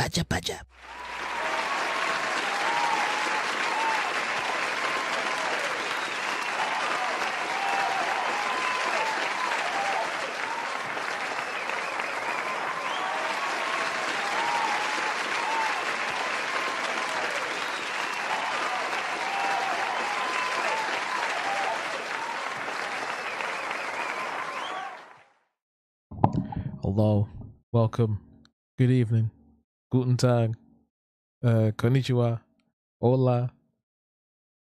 pacha, pacha. Hello, welcome, good evening, guten tag, konnichiwa, hola,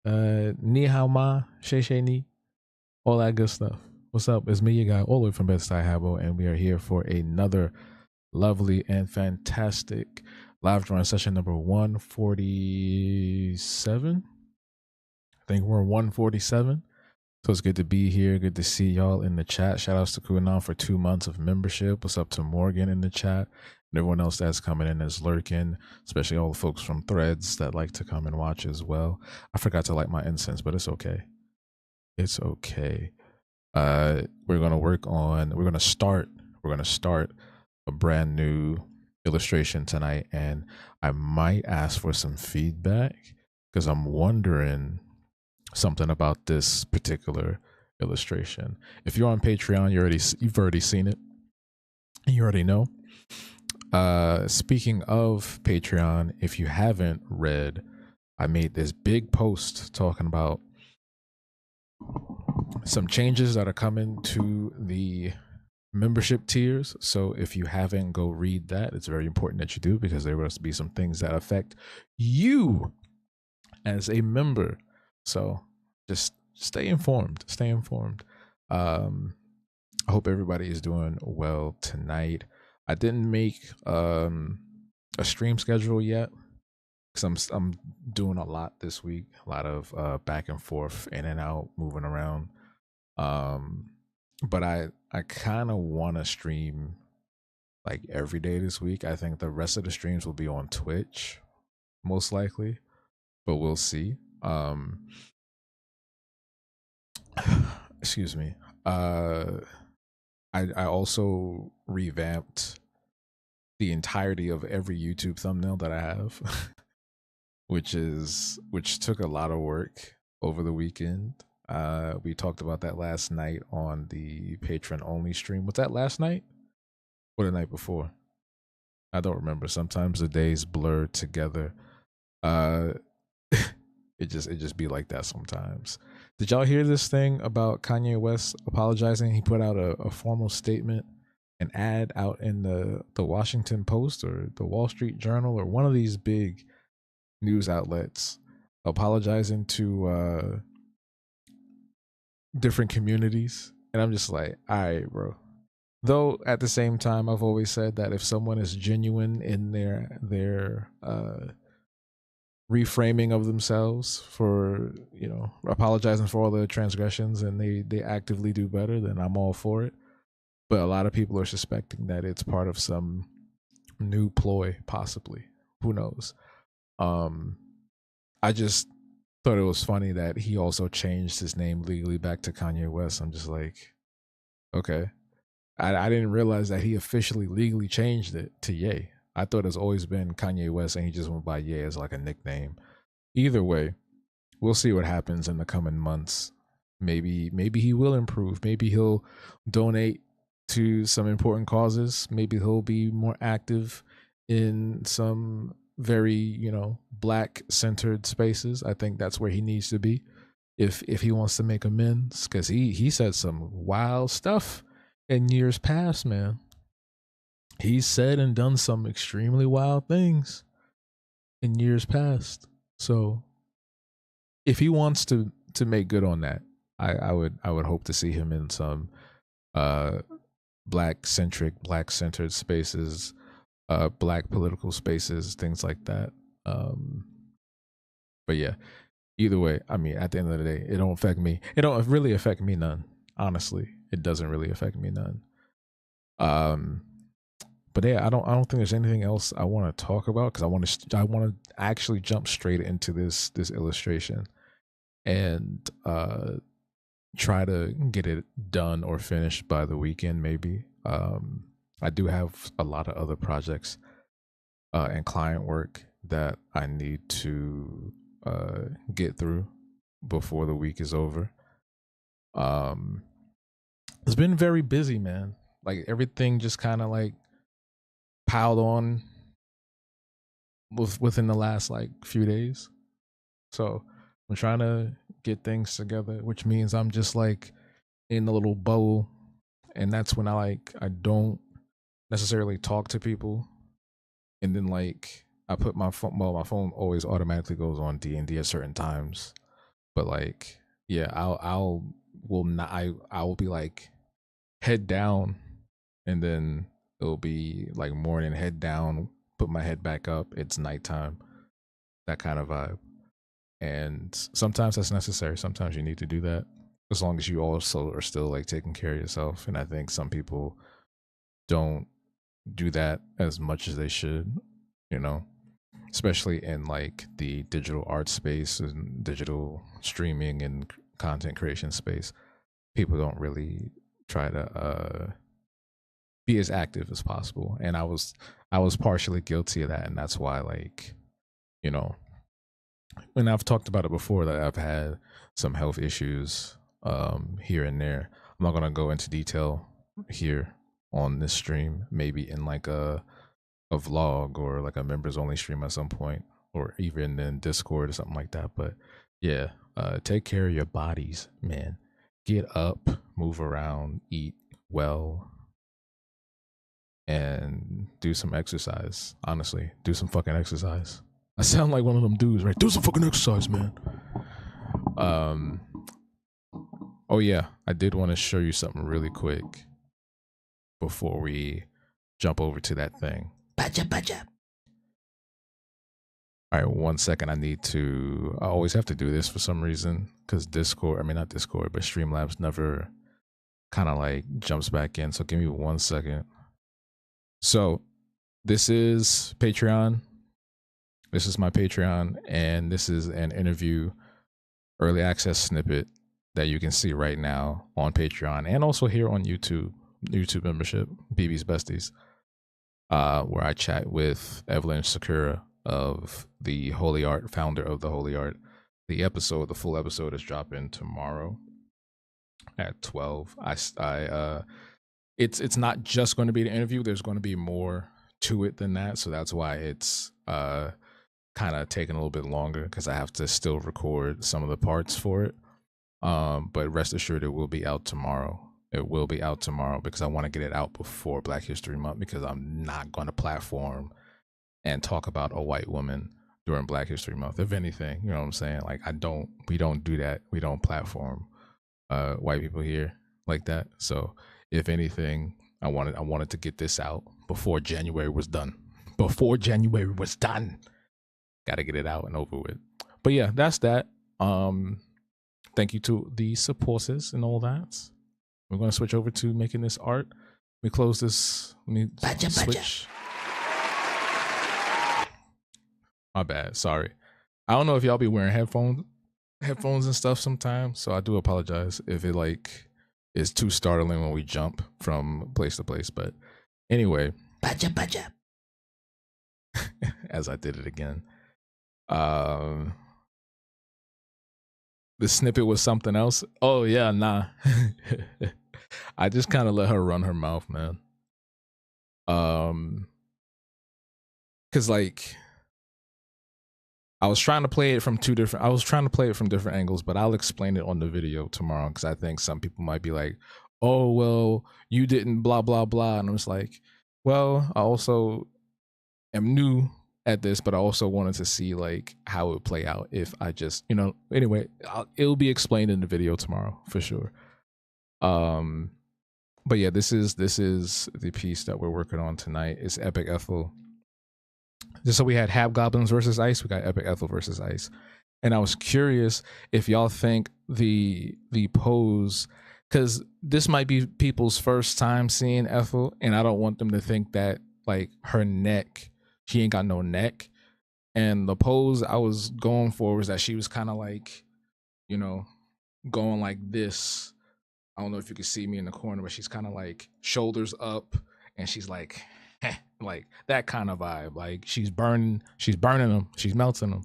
ni hao ma, she ni, all that good stuff. What's up? It's me, your guy, all the way from Bed-Stuy Habo, and we are here for another lovely and fantastic live drawing session number 147. I think we're 147. So it's good to be here. Good to see y'all in the chat. Shout outs to Kunan for 2 months of membership. What's up to Morgan in the chat and everyone else that's coming in as lurking, especially all the folks from Threads that like to come and watch as well. I forgot to light my incense, but it's okay. It's okay. We're gonna start a brand new illustration tonight, and I might ask for some feedback because I'm wondering something about this particular illustration. If you're on Patreon, you've already seen it. You already know. Speaking of Patreon, if you haven't read, I made this big post talking about some changes that are coming to the membership tiers. So if you haven't, go read that. It's very important that you do because there will be some things that affect you as a member. So just stay informed. I hope everybody is doing well tonight. I didn't make a stream schedule yet because I'm doing a lot this week, a lot of back and forth, in and out, moving around. But I kind of want to stream like every day this week. I think the rest of the streams will be on Twitch, most likely, but we'll see. Excuse me. I also revamped the entirety of every YouTube thumbnail that I have, which took a lot of work over the weekend. We talked about that last night on the patron only stream. Was that last night or the night before? I don't remember. Sometimes the days blur together. It just be like that sometimes. Did y'all hear this thing about Kanye West apologizing? He put out a formal statement, an ad out in the Washington Post or the Wall Street Journal or one of these big news outlets, apologizing to different communities. And I'm just like, all right, bro. Though at the same time, I've always said that if someone is genuine in their reframing of themselves for, apologizing for all the transgressions, and they actively do better, then I'm all for it. But a lot of people are suspecting that it's part of some new ploy, possibly. Who knows? I just thought it was funny that he also changed his name legally back to Kanye West. I'm just like, okay. I didn't realize that he officially legally changed it to Ye. I thought it's always been Kanye West and he just went by Ye as like a nickname. Either way, we'll see what happens in the coming months. Maybe he will improve. Maybe he'll donate to some important causes. Maybe he'll be more active in some very, black centered spaces. I think that's where he needs to be if he wants to make amends, because he said some wild stuff in years past, man. He's said and done some extremely wild things in years past. So if he wants to make good on that, I would hope to see him in some black centered spaces, black political spaces, things like that. But yeah, either way, I mean, at the end of the day, it don't affect me. It don't really affect me none. Honestly, it doesn't really affect me none. But yeah, I don't think there's anything else I want to talk about, because I want to actually jump straight into this illustration and try to get it done or finished by the weekend, maybe. I do have a lot of other projects and client work that I need to get through before the week is over. Um, it's been very busy, man. Like everything just kind of like piled on within the last like few days. So I'm trying to get things together, which means I'm just like in a little bubble, and that's when I don't necessarily talk to people, and then like I put my phone. Well, my phone always automatically goes on D&D at certain times, but like yeah, I'll will not I will be like head down, and then it'll be like morning, head down, put my head back up. It's nighttime, that kind of vibe. And sometimes that's necessary. Sometimes you need to do that as long as you also are still like taking care of yourself. And I think some people don't do that as much as they should, you know, especially in like the digital art space and digital streaming and content creation space. People don't really try to be as active as possible. And I was partially guilty of that, and that's why like, you know, and I've talked about it before that I've had some health issues here and there. I'm not gonna go into detail here on this stream. Maybe in like a vlog or like a members only stream at some point, or even in Discord or something like that. But yeah, take care of your bodies, man. Get up, move around, eat well, and do some exercise. Honestly, do some fucking exercise. I sound like one of them dudes, right? Do some fucking exercise, man. Um. Oh yeah, I did want to show you something really quick before we jump over to that thing. Bacha, bacha. All right, 1 second. I always have to do this for some reason because Discord, I mean, not Discord, but Streamlabs never kind of like jumps back in. So give me 1 second. So this is Patreon. This is my Patreon, and this is an interview early access snippet that you can see right now on Patreon and also here on YouTube membership, BB's Besties, where I chat with Evelyn Sakura of the Holy Art, founder of the Holy Art. The full episode is dropping tomorrow at 12. It's not just going to be the interview. There's going to be more to it than that, so that's why it's kind of taking a little bit longer because I have to still record some of the parts for it. But rest assured, it will be out tomorrow. It will be out tomorrow because I want to get it out before Black History Month, because I'm not going to platform and talk about a white woman during Black History Month. If anything, you know what I'm saying? Like we don't do that. We don't platform white people here like that. So if anything, I wanted to get this out before January was done. Before January was done. Got to get it out and over with. But yeah, that's that. Thank you to the supporters and all that. We're going to switch over to making this art. Let me close this. Let me switch. My bad. Sorry. I don't know if y'all be wearing headphones and stuff sometimes, so I do apologize if it like is too startling when we jump from place to place. But anyway, as I did it again. The snippet was something else. Oh yeah, nah. I just kind of let her run her mouth, man. Cause like I was trying to play it from different angles, but I'll explain it on the video tomorrow because I think some people might be like, oh well, you didn't blah blah blah. And I was like, well, I also am new at this, but I also wanted to see like how it would play out if I just, anyway, it'll be explained in the video tomorrow for sure. But yeah, this is the piece that we're working on tonight. It's Epic Ethel. Just so we had Hobgoblins versus Ice, we got Epic Ethel versus Ice. And I was curious if y'all think the pose, because this might be people's first time seeing Ethel, and I don't want them to think that like her neck, she ain't got no neck. And the pose I was going for was that she was kind of like, going like this. I don't know if you can see me in the corner, but she's kind of like shoulders up, and she's like like that kind of vibe. Like she's burning them, she's melting them.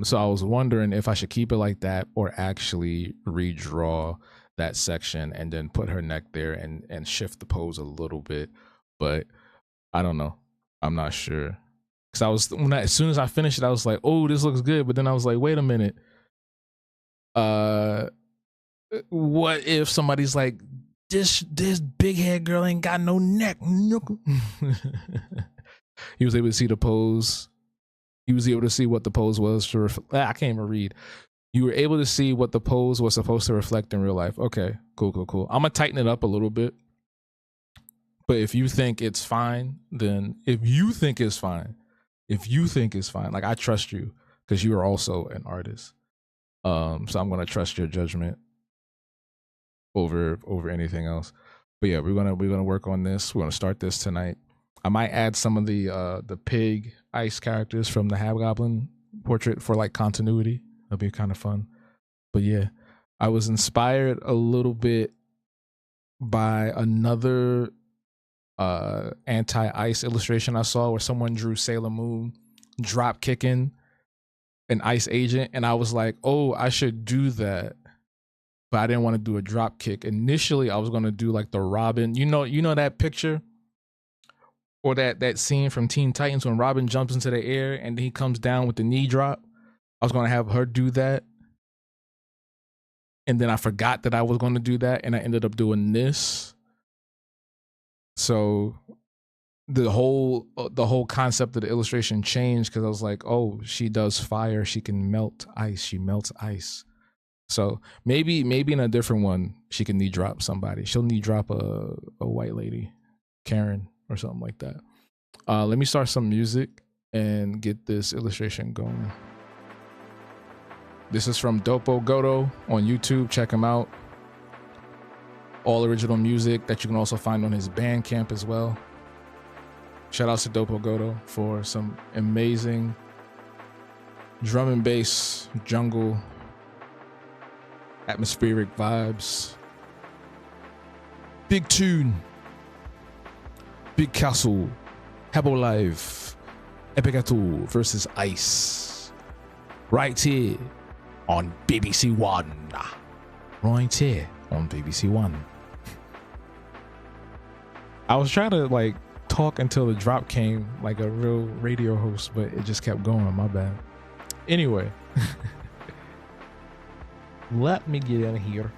So I was wondering if I should keep it like that or actually redraw that section and then put her neck there and shift the pose a little bit. But I don't know. I'm not sure. Cause as soon as I finished it, I was like, oh, this looks good. But then I was like, wait a minute. What if somebody's like, this big head girl ain't got no neck? He was able to see the pose. He was able to see what the pose was to I can't even read. You were able to see what the pose was supposed to reflect in real life. Okay, cool. I'm gonna tighten it up a little bit. But if you think it's fine, then if you think it's fine, like I trust you because you are also an artist. So I'm gonna trust your judgment over anything else. But yeah, we're gonna work on this. We're gonna start this tonight. I might add some of the pig ice characters from the Hobgoblin portrait for like continuity. That'll be kind of fun. But yeah, I was inspired a little bit by another anti-ice illustration I saw where someone drew Sailor Moon drop kicking an ice agent, and I was like, oh, I should do that. But I didn't want to do a drop kick. Initially, I was going to do like the Robin. You know that picture or that scene from Teen Titans when Robin jumps into the air and he comes down with the knee drop. I was going to have her do that. And then I forgot that I was going to do that, and I ended up doing this. So the whole concept of the illustration changed because I was like, oh, she does fire. She can melt ice. She melts ice. So maybe in a different one, she can knee drop somebody. She'll knee drop a white lady, Karen or something like that. Let me start some music and get this illustration going. This is from Dopo Goto on YouTube. Check him out. All original music that you can also find on his Bandcamp as well. Shout out to Dopo Goto for some amazing drum and bass, jungle, atmospheric vibes. Big tune. Big Castle. Habo Live. Epicato versus Ice. Right here on BBC One. Right here on BBC One. I was trying to like talk until the drop came like a real radio host, but it just kept going. My bad. Anyway. Let me get in here.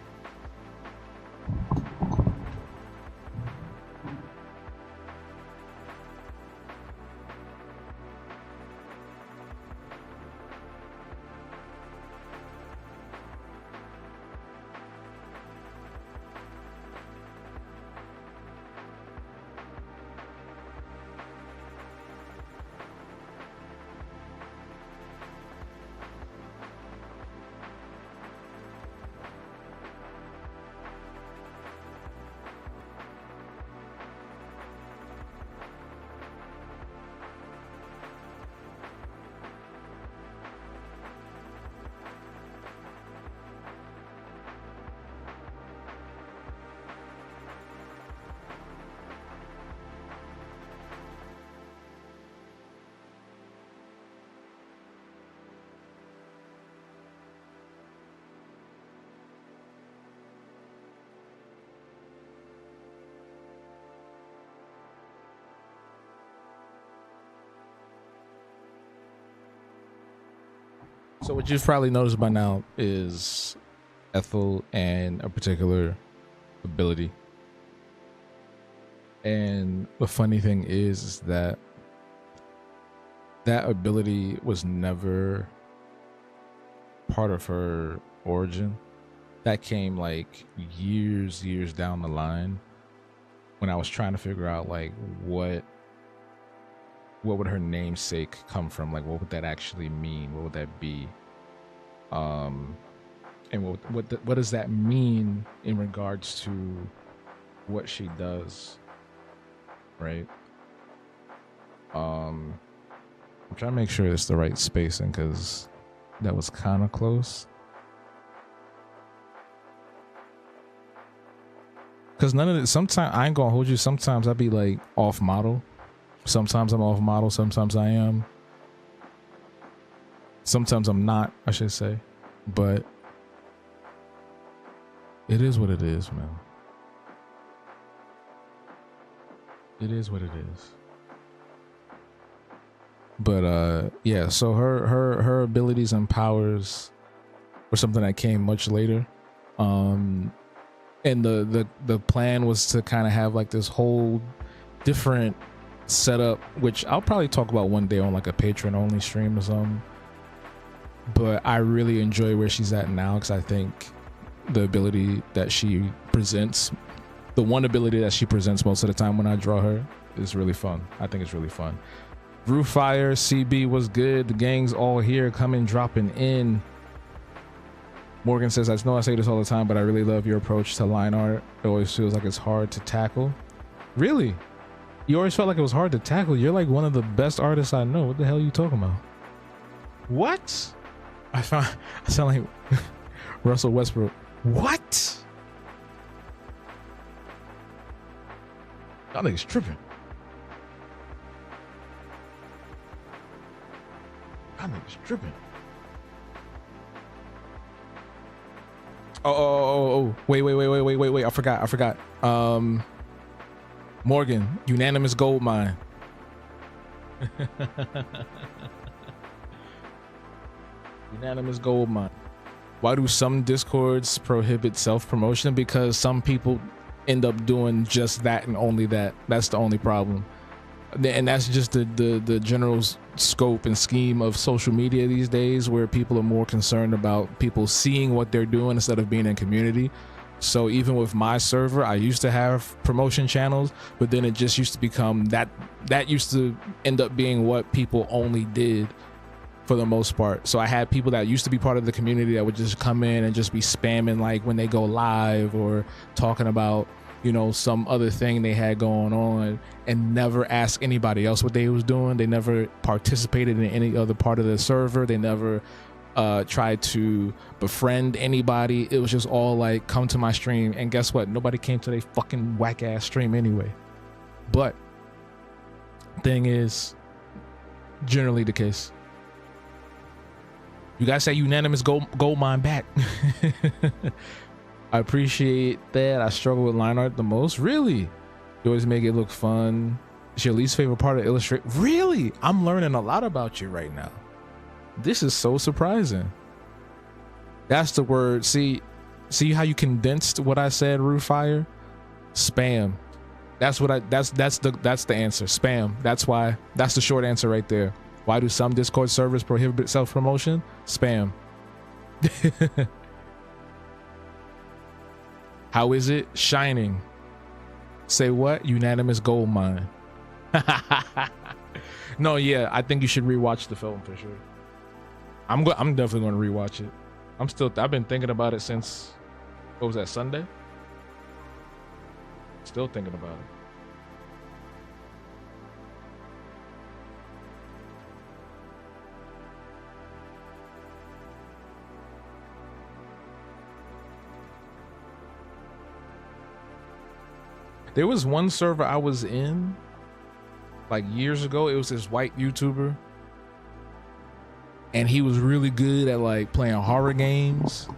So what you've probably noticed by now is Ethel and a particular ability. And the funny thing is that that ability was never part of her origin. That came like years down the line when I was trying to figure out like what would her namesake come from? Like, what would that actually mean? What would that be? And what does that mean in regards to what she does? Right. I'm trying to make sure it's the right spacing because that was kind of close. Cause none of it. Sometimes I ain't gonna hold you. Sometimes I be like off model. Sometimes I'm off model. Sometimes I am. Sometimes I'm not, I should say. But it is what it is, man. It is what it is. But yeah, so her abilities and powers were something that came much later. And the plan was to kind of have like this whole different setup, which I'll probably talk about one day on like a Patreon only stream or something. But I really enjoy where she's at now, because I think the ability that she presents, the one ability that she presents most of the time when I draw her, is really fun. I think it's really fun. Rooffire CB was good. The gang's all here, coming, dropping in. Morgan says, I know I say this all the time, but I really love your approach to line art. It always feels like it's hard to tackle. Really? You always felt like it was hard to tackle? You're like one of the best artists I know. What the hell are you talking about? What? I sound like Russell Westbrook. What? Y'all niggas tripping. Y'all niggas tripping. Oh. Wait. I forgot. Morgan, unanimous gold mine. Unanimous gold mine. Why do some Discords prohibit self-promotion? Because some people end up doing just that and only that. That's the only problem. And that's just the general scope and scheme of social media these days, where people are more concerned about people seeing what they're doing instead of being in community. So even with my server, I used to have promotion channels, but then it just used to become that used to end up being what people only did for the most part. So I had people that used to be part of the community that would just come in and just be spamming, like when they go live or talking about, you know, some other thing they had going on, and never ask anybody else what they was doing. They never participated in any other part of the server. They never tried to befriend anybody. It was just all like, come to my stream, and guess what? Nobody came to their fucking whack ass stream anyway. But thing is, generally the case. You guys say unanimous gold mine back. I appreciate that. I struggle with line art the most. Really? You always make it look fun. It's your least favorite part of Illustrator. Really? I'm learning a lot about you right now. This is so surprising. That's the word. See how you condensed what I said, Rooffire? Spam. That's the answer. Spam. That's the short answer right there. Why do some Discord servers prohibit self-promotion? Spam. How is it? Shining. Say what? Unanimous gold mine. No, yeah, I think you should rewatch the film for sure. I'm definitely going to rewatch it. I've been thinking about it since, what was that, Sunday? Still thinking about it. There was one server I was in like years ago. It was this white YouTuber, and he was really good at like playing horror games.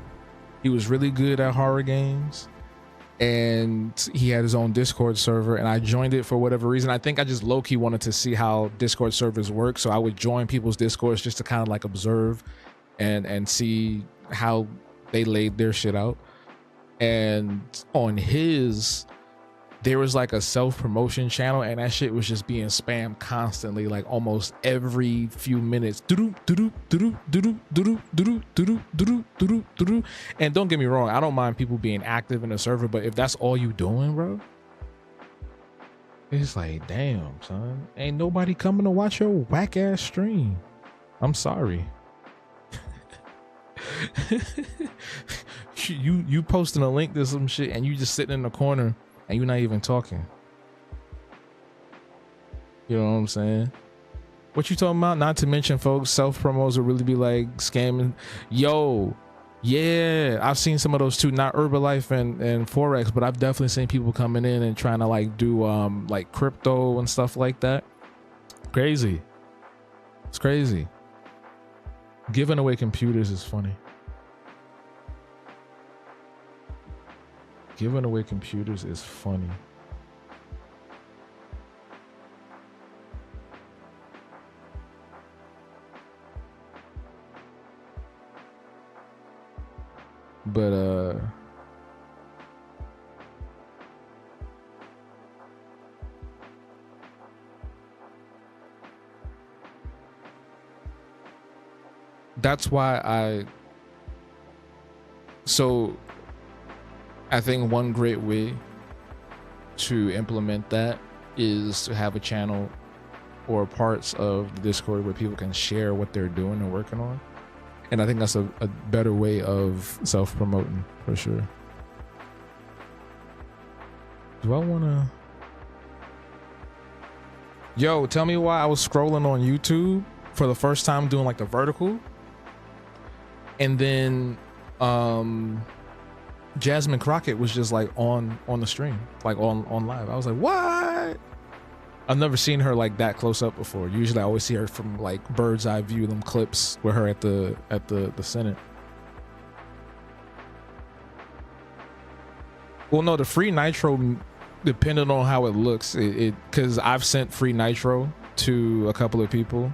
And he had his own Discord server, and I joined it for whatever reason. I think I just low-key wanted to see how Discord servers work, so I would join people's Discords just to kind of like observe and see how they laid their shit out. And on his, there was like a self-promotion channel, and that shit was just being spammed constantly, like almost every few minutes. And don't get me wrong, I don't mind people being active in the server, but if that's all you doing, bro, it's like, damn, son, ain't nobody coming to watch your whack ass stream. I'm sorry. you posting a link to some shit, and you just sitting in the corner, and you're not even talking. You know what I'm saying? What you talking about? Not to mention, folks, self-promos will really be like scamming. Yo, Yeah, I've seen some of those too. Not Herbalife and Forex, but I've definitely seen people coming in and trying to like do like crypto and stuff like that. Crazy. It's crazy. Giving away computers is funny. Giving away computers is funny. But that's why I think one great way to implement that is to have a channel or parts of the Discord where people can share what they're doing and working on. And I think that's a better way of self-promoting for sure. Do I want to? Yo, tell me why I was scrolling on YouTube for the first time doing like the vertical. And then Jasmine Crockett was just like on the stream, like on live. I was like, what? I've never seen her like that close up before. Usually I always see her from like bird's eye view, them clips with her at the Senate. Well, no, the free nitro, depending on how it looks, it because I've sent free nitro to a couple of people.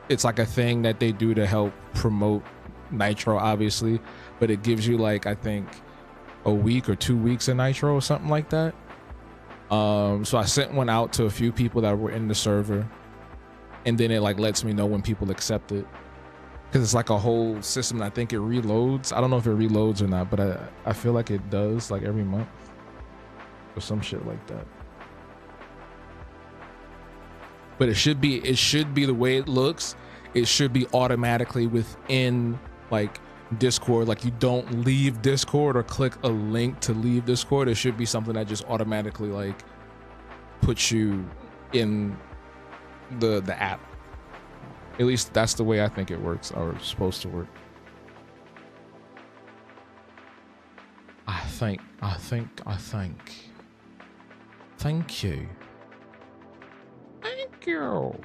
It's like a thing that they do to help promote nitro, obviously, but it gives you like, I think, a week or 2 weeks of nitro or something like that. So I sent one out to a few people that were in the server, and then it like lets me know when people accept it, because it's like a whole system. I think it reloads. I don't know if it reloads or not, but I feel like it does, like every month or some shit like that. But it should be the way it looks. It should be automatically within like Discord. Like you don't leave Discord or click a link to leave Discord. It should be something that just automatically like puts you in the app. At least that's the way I think it works, or it's supposed to work. I think. Thank you. Thank you.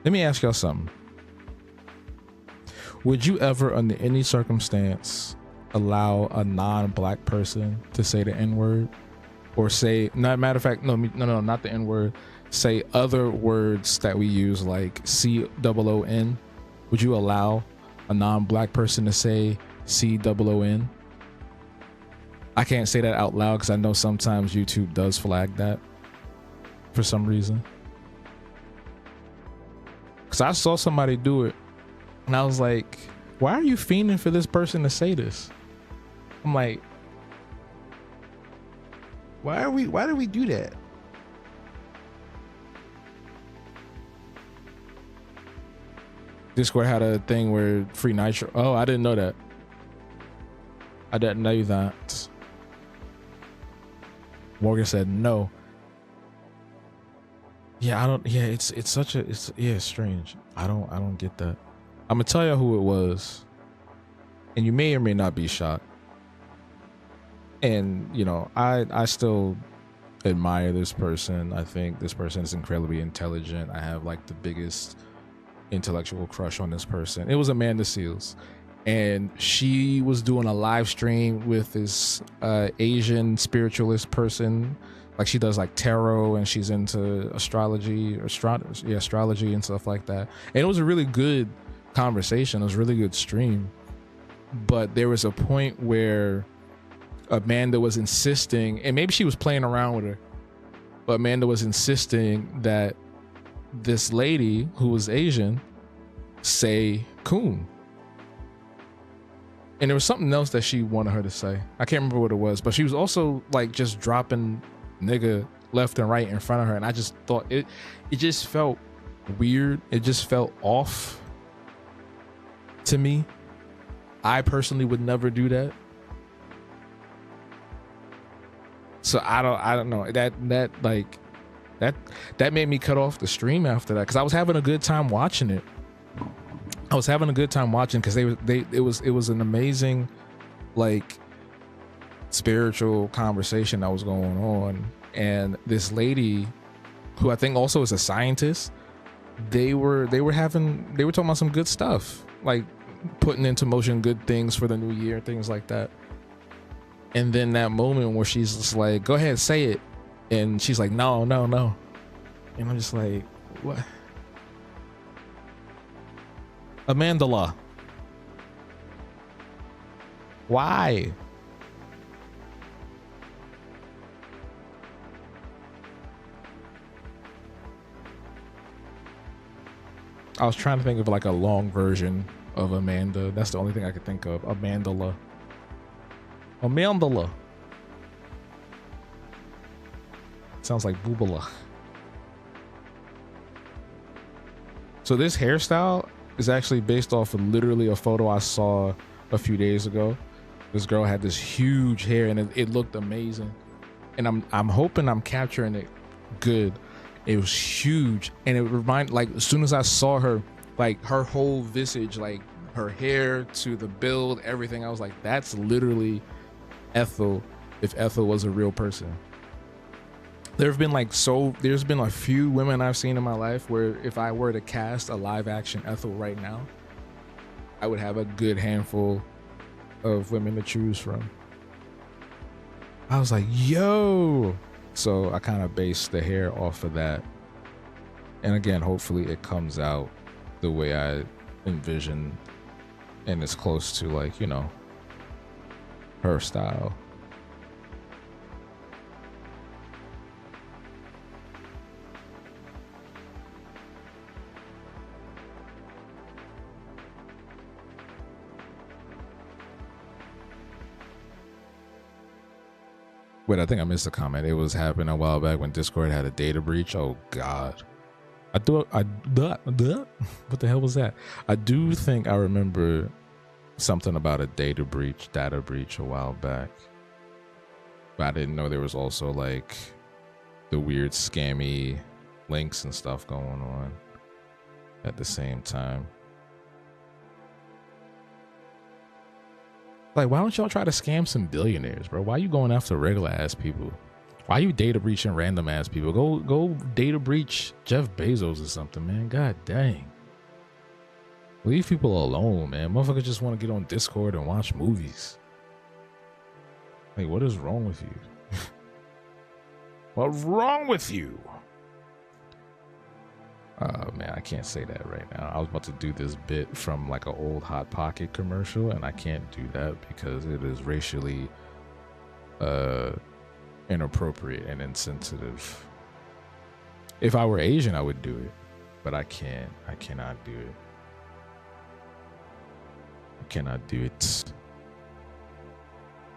Let me ask y'all something. Would you ever, under any circumstance, allow a non-black person to say the N-word? Or say, matter of fact, no, not the N-word. Say other words that we use, like C-O-O-N. Would you allow a non-black person to say C-O-O-N? I can't say that out loud because I know sometimes YouTube does flag that for some reason. Because I saw somebody do it, and I was like, why are you fiending for this person to say this? I'm like, why do we do that? Discord had a thing where free nitro. Oh, I didn't know that. I didn't know that. Morgan said no. Yeah, I don't. Yeah, it's strange. I don't get that. I'm gonna tell you who it was, and you may or may not be shocked. And you know, I still admire this person. I think this person is incredibly intelligent. I have like the biggest intellectual crush on this person. It was Amanda Seales, and she was doing a live stream with this Asian spiritualist person. Like she does like tarot, and she's into astrology and stuff like that. And it was a really good conversation. It was a really good stream. But there was a point where Amanda was insisting, and maybe she was playing around with her, but Amanda was insisting that this lady who was Asian say coon. And there was something else that she wanted her to say. I can't remember what it was, but she was also like just dropping nigga left and right in front of her, and I just thought it just felt weird. It just felt off to me. I personally would never do that. So I don't know, that made me cut off the stream after that, because I was having a good time watching it. I was having a good time watching because it was an amazing, like, spiritual conversation that was going on. And this lady, who I think also is a scientist, they were talking about some good stuff, like putting into motion good things for the new year, things like that. And then that moment where she's just like, go ahead, say it. And she's like, no. And I'm just like, what? Amandala. Why? I was trying to think of like a long version of Amanda. That's the only thing I could think of. Amandala. Sounds like Boobala. So this hairstyle is actually based off of literally a photo I saw a few days ago. This girl had this huge hair and it looked amazing. And I'm hoping I'm capturing it good. It was huge, and it reminded, like, as soon as I saw her, like her whole visage, like her hair to the build, everything, I was like, that's literally Ethel if Ethel was a real person. There's been a few women I've seen in my life where if I were to cast a live action Ethel right now, I would have a good handful of women to choose from. I was like, yo. So I kind of based the hair off of that. And again, hopefully it comes out the way I envision and it's close to, like, you know, her style. Wait, I think I missed a comment. It was happening a while back when Discord had a data breach. Oh God. What the hell was that? I do think I remember something about a data breach a while back. But I didn't know there was also like the weird scammy links and stuff going on at the same time. Like, why don't y'all try to scam some billionaires, bro? Why are you going after regular ass people? Why are you data breaching random ass people? Go data breach Jeff Bezos or something, man. God dang. Leave people alone, man. Motherfuckers just want to get on Discord and watch movies. Like, what is wrong with you? What's wrong with you? Oh man, I can't say that right now. I was about to do this bit from like an old Hot Pocket commercial, and I can't do that because it is racially inappropriate and insensitive. If I were Asian, I would do it, but I can't. I cannot do it. I cannot do it.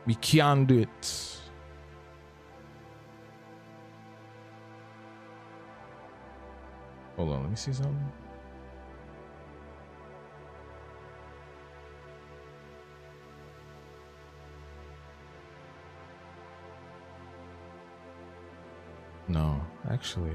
We can't do it. Hold on, let me see something. No, actually.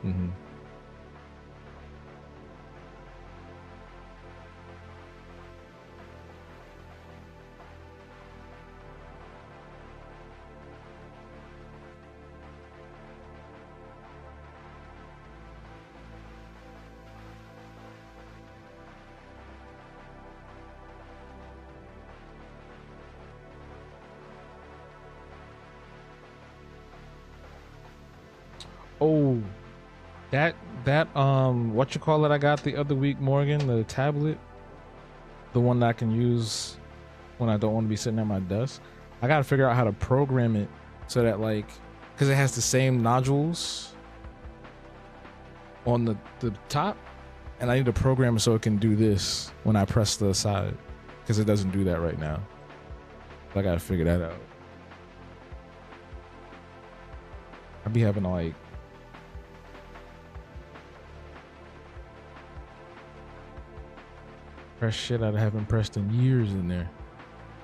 Mm-hmm. Oh, that what you call it, I got the other week, Morgan, the tablet, the one that I can use when I don't want to be sitting at my desk. I gotta figure out how to program it so that, like, because it has the same nodules on the top, and I need to program it so it can do this when I press the side, because it doesn't do that right now. I gotta figure that out. I'd be having to, like, press shit I haven't pressed in years in there.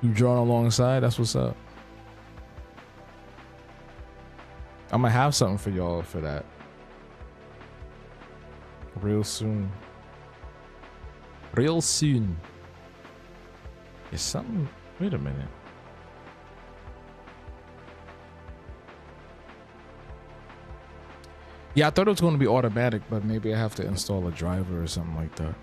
You drawing alongside? That's what's up. I'm gonna have something for y'all for that real soon. Real soon. Is something? Wait a minute. Yeah, I thought it was going to be automatic, but maybe I have to install a driver or something like that.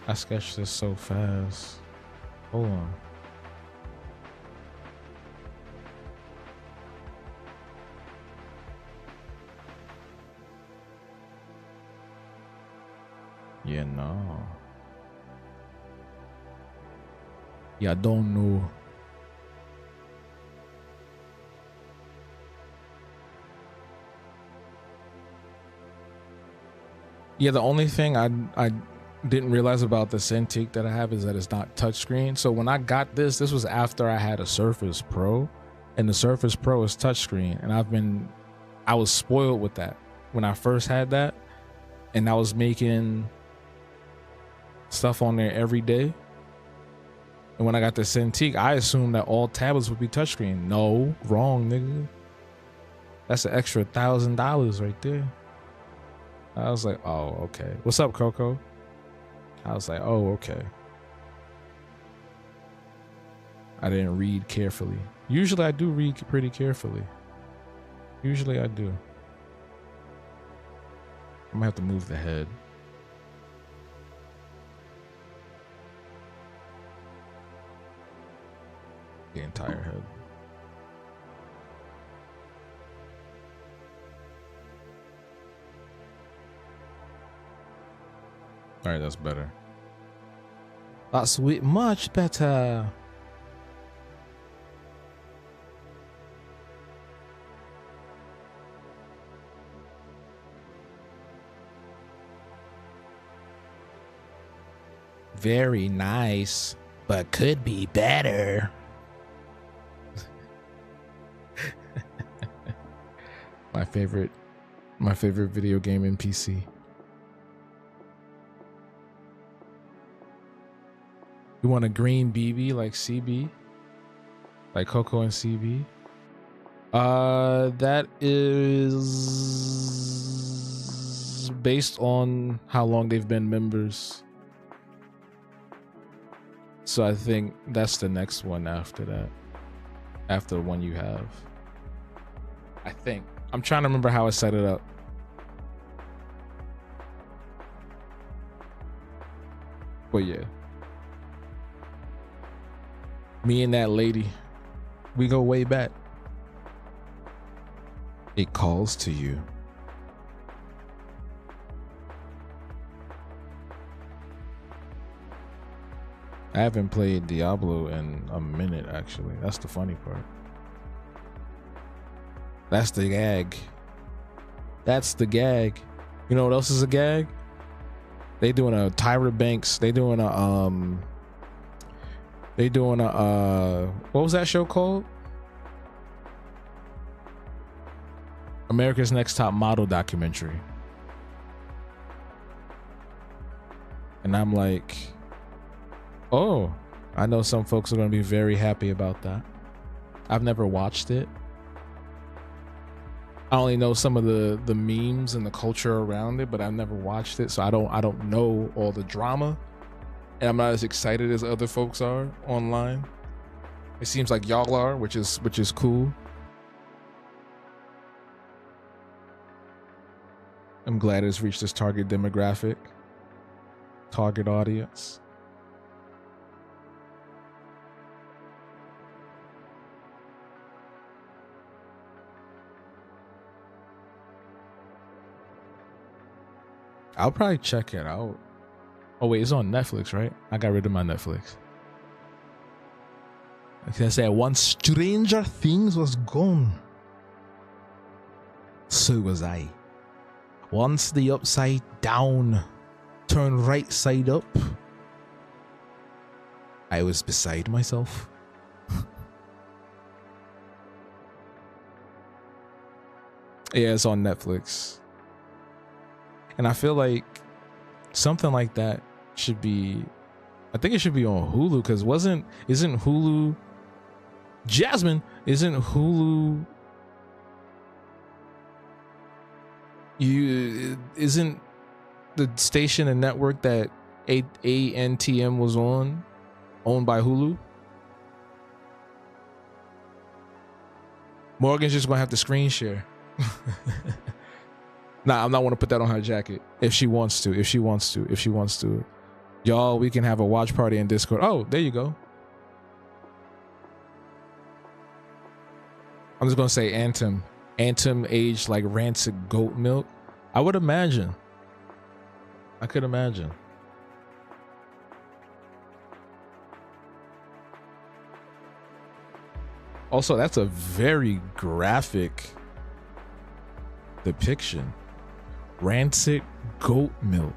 I sketched this so fast. Hold on. Yeah, no. Yeah, I don't know. Yeah, the only thing I didn't realize about the Cintiq that I have is that it's not touchscreen. So when I got this was after I had a Surface Pro, and the Surface Pro is touchscreen, and I was spoiled with that when I first had that, and I was making stuff on there every day. And when I got the Cintiq, I assumed that all tablets would be touchscreen. No, wrong, nigga. That's an extra $1,000 right there. I was like, oh, okay. What's up, Coco? I was like, oh, okay. I didn't read carefully. Usually I do read pretty carefully. Usually I do. I'm gonna have to move the head. The entire head. All right, that's better. That's much better. Very nice, but could be better. My favorite video game NPC. You want a green BB like CB? Like Coco and CB? That is based on how long they've been members. So I think that's the next one after that. After the one you have. I think. I'm trying to remember how I set it up. But yeah. Me and that lady, we go way back. It calls to you. I haven't played Diablo in a minute, actually. That's the funny part. That's the gag. That's the gag. You know what else is a gag? They doing a Tyra Banks. They doing a what was that show called? America's Next Top Model documentary. And I'm like, oh, I know some folks are going to be very happy about that. I've never watched it. I only know some of the memes and the culture around it, but I've never watched it, so I don't know all the drama, and I'm not as excited as other folks are online. It seems like y'all are, which is cool. I'm glad it's reached its target demographic, target audience. I'll probably check it out. Oh wait, it's on Netflix, right? I got rid of my Netflix. I said once Stranger Things was gone, so was I. Once the upside down turned right side up, I was beside myself. Yeah, it's on Netflix. And I feel like something like that should be, I think it should be on Hulu, because isn't Hulu, Jasmine, isn't Hulu, isn't the station and network that ANTM was on owned by Hulu? Morgan's just gonna have to screen share. Nah, I'm not want to put that on her jacket. If she wants to. Y'all, we can have a watch party in Discord. Oh, there you go. I'm just gonna say Anthem aged like rancid goat milk. I would imagine. I could imagine. Also, that's a very graphic depiction. Rancid goat milk.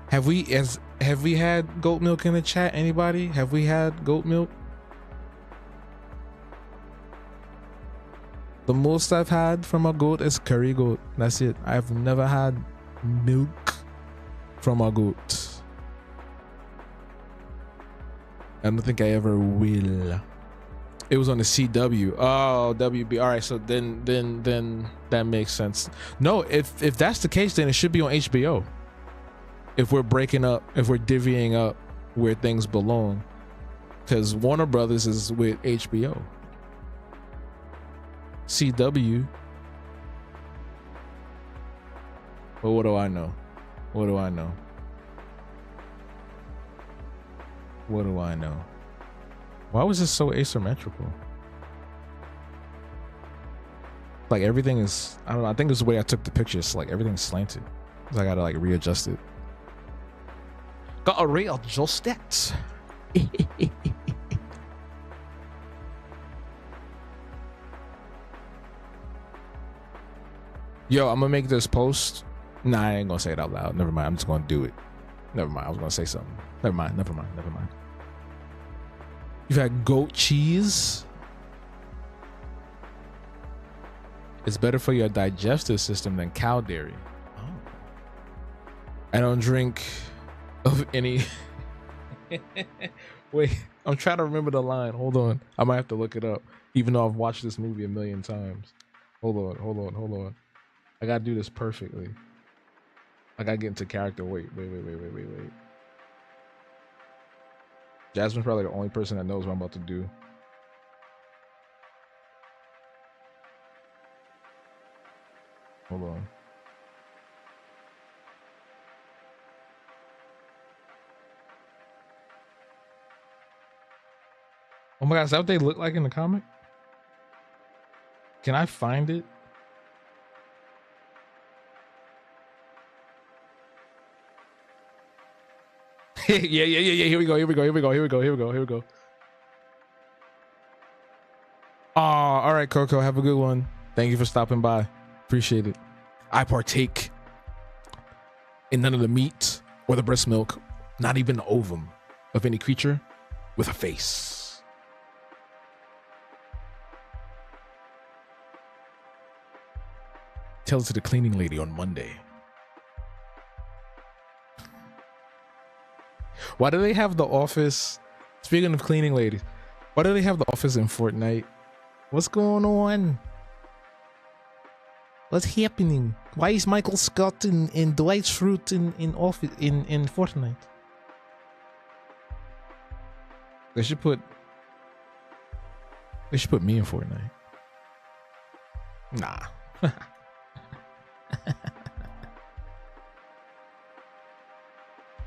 Have we had goat milk in the chat? Anybody? Have we had goat milk? The most I've had from a goat is curry goat. That's it. I've never had milk from a goat. I don't think I ever will. It was on the CW. Oh, WB. All right, so then that makes sense. No, if that's the case, then it should be on HBO. If we're breaking up, if we're divvying up where things belong, because Warner Brothers is with HBO. CW. But what do I know? What do I know? What do I know? Why was this so asymmetrical? Like everything is, I don't know, I think it's the way I took the picture. It's like everything's slanted. So I gotta like readjust it. Gotta readjust it. Yo, I'm gonna make this post. Nah, I ain't gonna say it out loud. Never mind. I'm just gonna do it. Never mind. I was gonna say something. Never mind. You've had goat cheese. It's better for your digestive system than cow dairy. Oh. I don't drink of any. Wait, I'm trying to remember the line. Hold on. I might have to look it up, even though I've watched this movie a million times. Hold on. I gotta do this perfectly. I gotta get into character. Wait. Jasmine's probably the only person that knows what I'm about to do. Hold on. Oh my God, is that what they look like in the comic? Can I find it? Yeah. Here we go. All right, Coco. Have a good one. Thank you for stopping by. Appreciate it. I partake in none of the meat or the breast milk, not even the ovum of any creature with a face. Tell it to the cleaning lady on Monday. Why do they have the office? Speaking of cleaning ladies, why do they have the office in Fortnite What's going on? What's happening? Why is Michael Scott and Dwight Schrute in office in Fortnite? They should put me in Fortnite. Nah.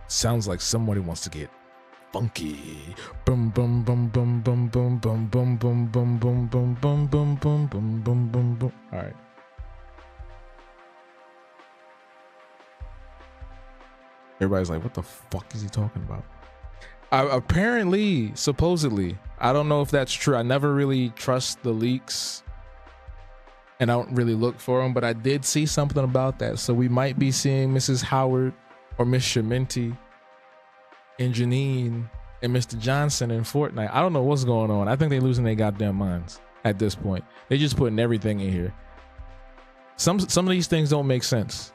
Sounds like somebody wants to get funky. Boom boom boom boom boom boom boom boom boom boom boom boom boom boom boom boom boom boom boom. All right. Everybody's like, what the fuck is he talking about? Apparently, supposedly, I don't know if that's true. I never really trust the leaks and I don't really look for them, but I did see something about that. So we might be seeing Mrs. Howard or Miss Sheminti and Janine and Mr. Johnson in Fortnite. I don't know what's going on. I think they're losing their goddamn minds at this point. They're just putting everything in here. Some of these things don't make sense.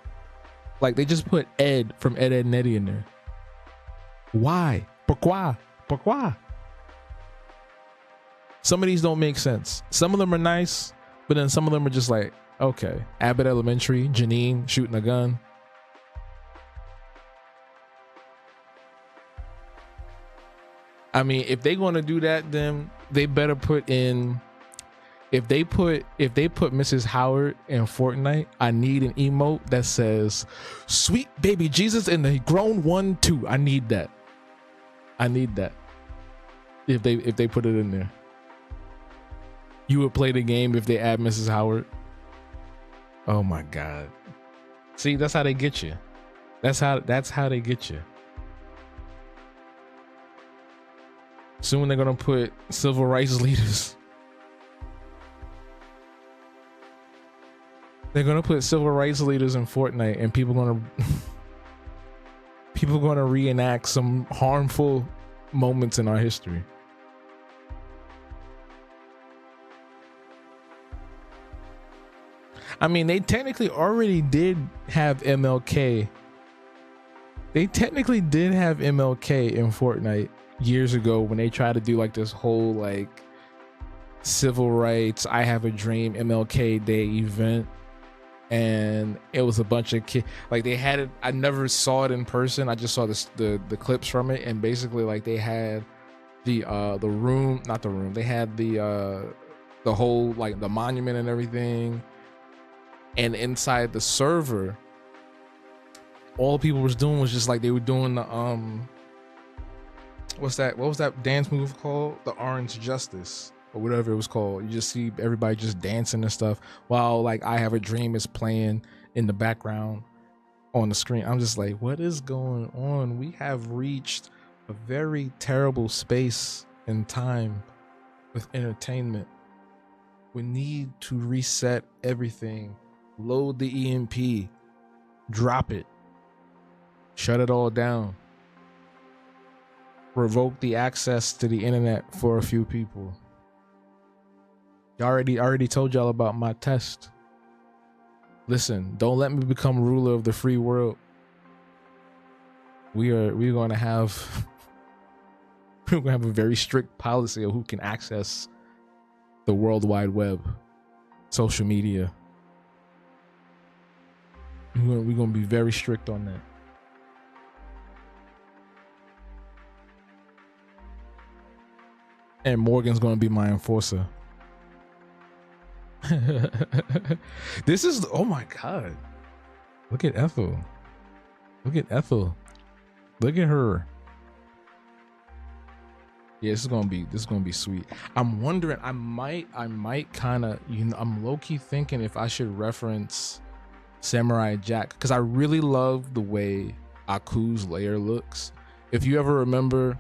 Like they just put Ed from Ed, Edd n Eddy in there. Why? Pourquoi? Pourquoi? Some of these don't make sense. Some of them are nice, but then some of them are just like, okay. Abbott Elementary, Janine shooting a gun. I mean, if they're gonna do that, then they better put in. If they put Mrs. Howard in Fortnite, I need an emote that says "Sweet Baby Jesus" and the grown one too. I need that. I need that. If they put it in there, you would play the game if they add Mrs. Howard. Oh my God! See, that's how they get you. That's how they get you. Soon they're gonna put civil rights leaders. They're gonna put civil rights leaders in Fortnite, and people gonna reenact some harmful moments in our history. I mean, they technically already did have MLK. They technically did have MLK in Fortnite years ago when they tried to do like this whole like civil rights, I have a dream MLK Day event. And it was a bunch of kids. Like they had it. I never saw it in person. I just saw the clips from it, and basically like they had the room, not the room. They had the whole like the monument and everything. And inside the server, all people was doing was just like they were doing the what was that dance move called? The Orange Justice. Or whatever it was called. You just see everybody just dancing and stuff while like I Have a Dream is playing in the background on the screen. I'm just like, what is going on? We have reached a very terrible space and time with entertainment. We need to reset everything. Load the EMP. Drop it. Shut it all down. Revoke the access to the internet for a few people. I already told y'all about my test. Listen, don't let me become ruler of the free world. We're going to have a very strict policy of who can access the World Wide Web, social media. We're going to be very strict on that. And Morgan's going to be my enforcer. This is, oh my God, look at Ethel. Look at her. Yeah, this is gonna be sweet. I'm wondering, I might kind of, I'm low-key thinking if I should reference Samurai Jack, because I really love the way Aku's lair looks. If you ever remember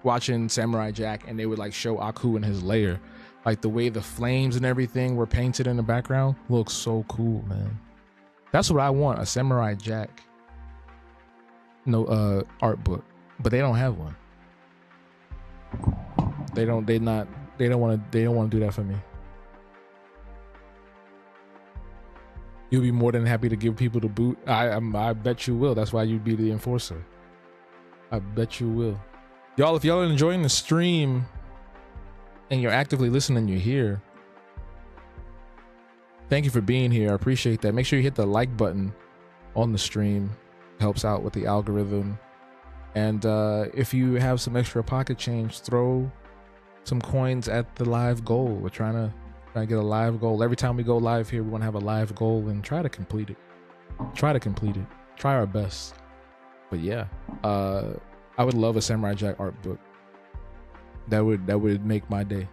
watching Samurai Jack and they would like show Aku in his lair, like the way the flames and everything were painted in the background looks so cool, man. That's what I want, a Samurai Jack art book, but they don't have one. They don't want to do that for me. You'll be more than happy to give people the boot. I bet you will. That's why you'd be the enforcer. I bet you will. Y'all, if y'all are enjoying the stream and you're actively listening, you're here, Thank you for being here. I appreciate that. Make sure you hit the like button on the stream. Helps out with the algorithm. And if you have some extra pocket change, throw some coins at the live goal. We're trying to get a live goal. Every time we go live here, we want to have a live goal and try to complete it. Try our best. But yeah, I would love a Samurai Jack art book. That would make my day.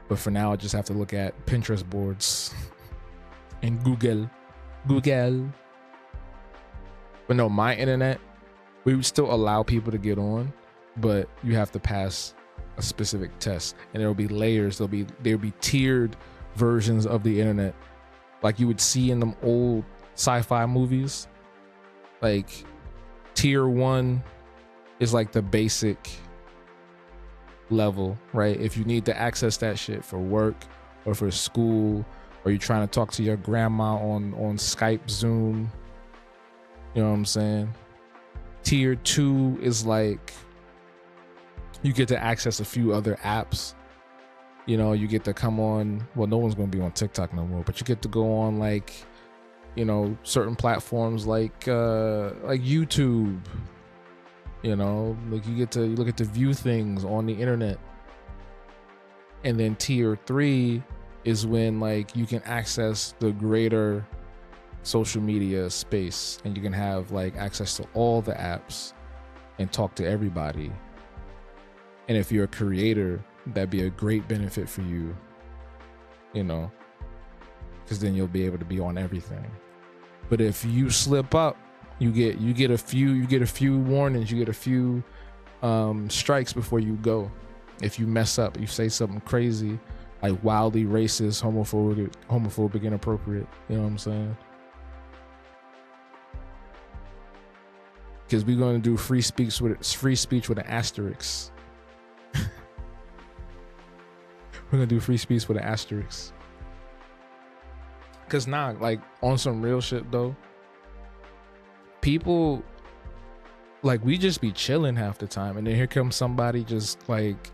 But for now, I just have to look at Pinterest boards and Google. But no, my internet, we would still allow people to get on, but you have to pass a specific test, and there'll be layers. There'll be tiered versions of the internet, like you would see in them old sci-fi movies. Like tier 1 is like the basic level, right? If you need to access that shit for work or for school, or you're trying to talk to your grandma on Skype, Zoom, you know what I'm saying? Tier 2 is like you get to access a few other apps. You know, you get to come on, well, no one's going to be on TikTok no more, but you get to go on like, you know, certain platforms like YouTube. You know, like you look at to view things on the internet. And then tier 3 is when like you can access the greater social media space, and you can have like access to all the apps and talk to everybody. And if you're a creator, that'd be a great benefit for you, you know, because then you'll be able to be on everything. But if you slip up, you get a few warnings, you get a few strikes before you go. If you mess up, you say something crazy, like wildly racist, homophobic, inappropriate, you know what I'm saying? Because we're going to do free speech with an asterisk. We're going to do free speech with an asterisk. Because now, like, on some real shit, though, people, like, we just be chilling half the time. And then here comes somebody just, like,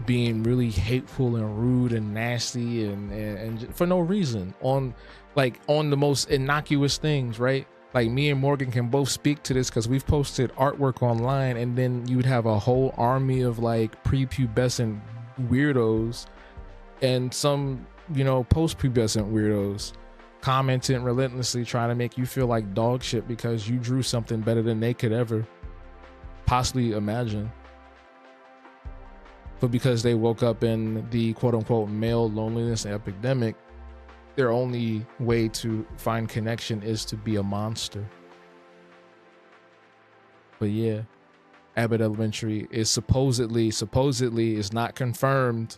being really hateful and rude and nasty and for no reason on the most innocuous things, right? Like, me and Morgan can both speak to this because we've posted artwork online, and then you would have a whole army of like prepubescent weirdos and some, you know, post-pubescent weirdos commenting relentlessly, trying to make you feel like dog shit because you drew something better than they could ever possibly imagine. But because they woke up in the quote-unquote male loneliness epidemic, their only way to find connection is to be a monster. But yeah, Abbott Elementary is supposedly is not confirmed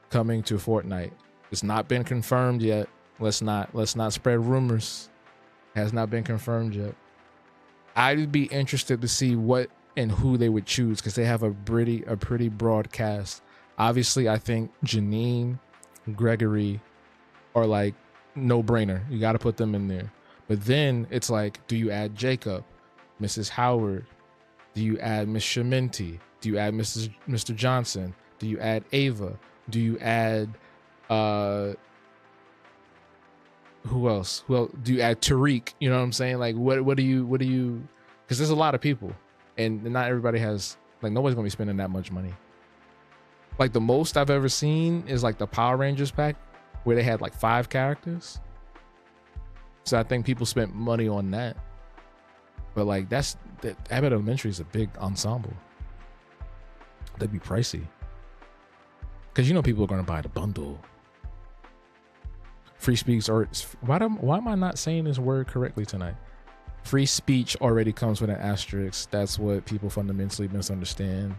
coming to Fortnite. It's not been confirmed yet. Let's not spread rumors. Has not been confirmed yet. I'd be interested to see what and who they would choose, because they have a pretty broad cast. Obviously, I think Janine, Gregory are like no brainer. You got to put them in there. But then it's like, do you add Jacob, Mrs. Howard? Do you add Miss Sheminti? Do you add Mr. Johnson? Do you add Ava? Do you add who else? Well, do you add Tariq? You know what I'm saying? Like, what do you? Because there's a lot of people, and not everybody has, like, nobody's gonna be spending that much money. Like, the most I've ever seen is like the Power Rangers pack, where they had like 5 characters. So I think people spent money on that. But like, that Abbott Elementary is a big ensemble. That'd be pricey. Because you know people are gonna buy the bundle. Free speech, or why am I not saying this word correctly tonight? Free speech already comes with an asterisk. That's what people fundamentally misunderstand.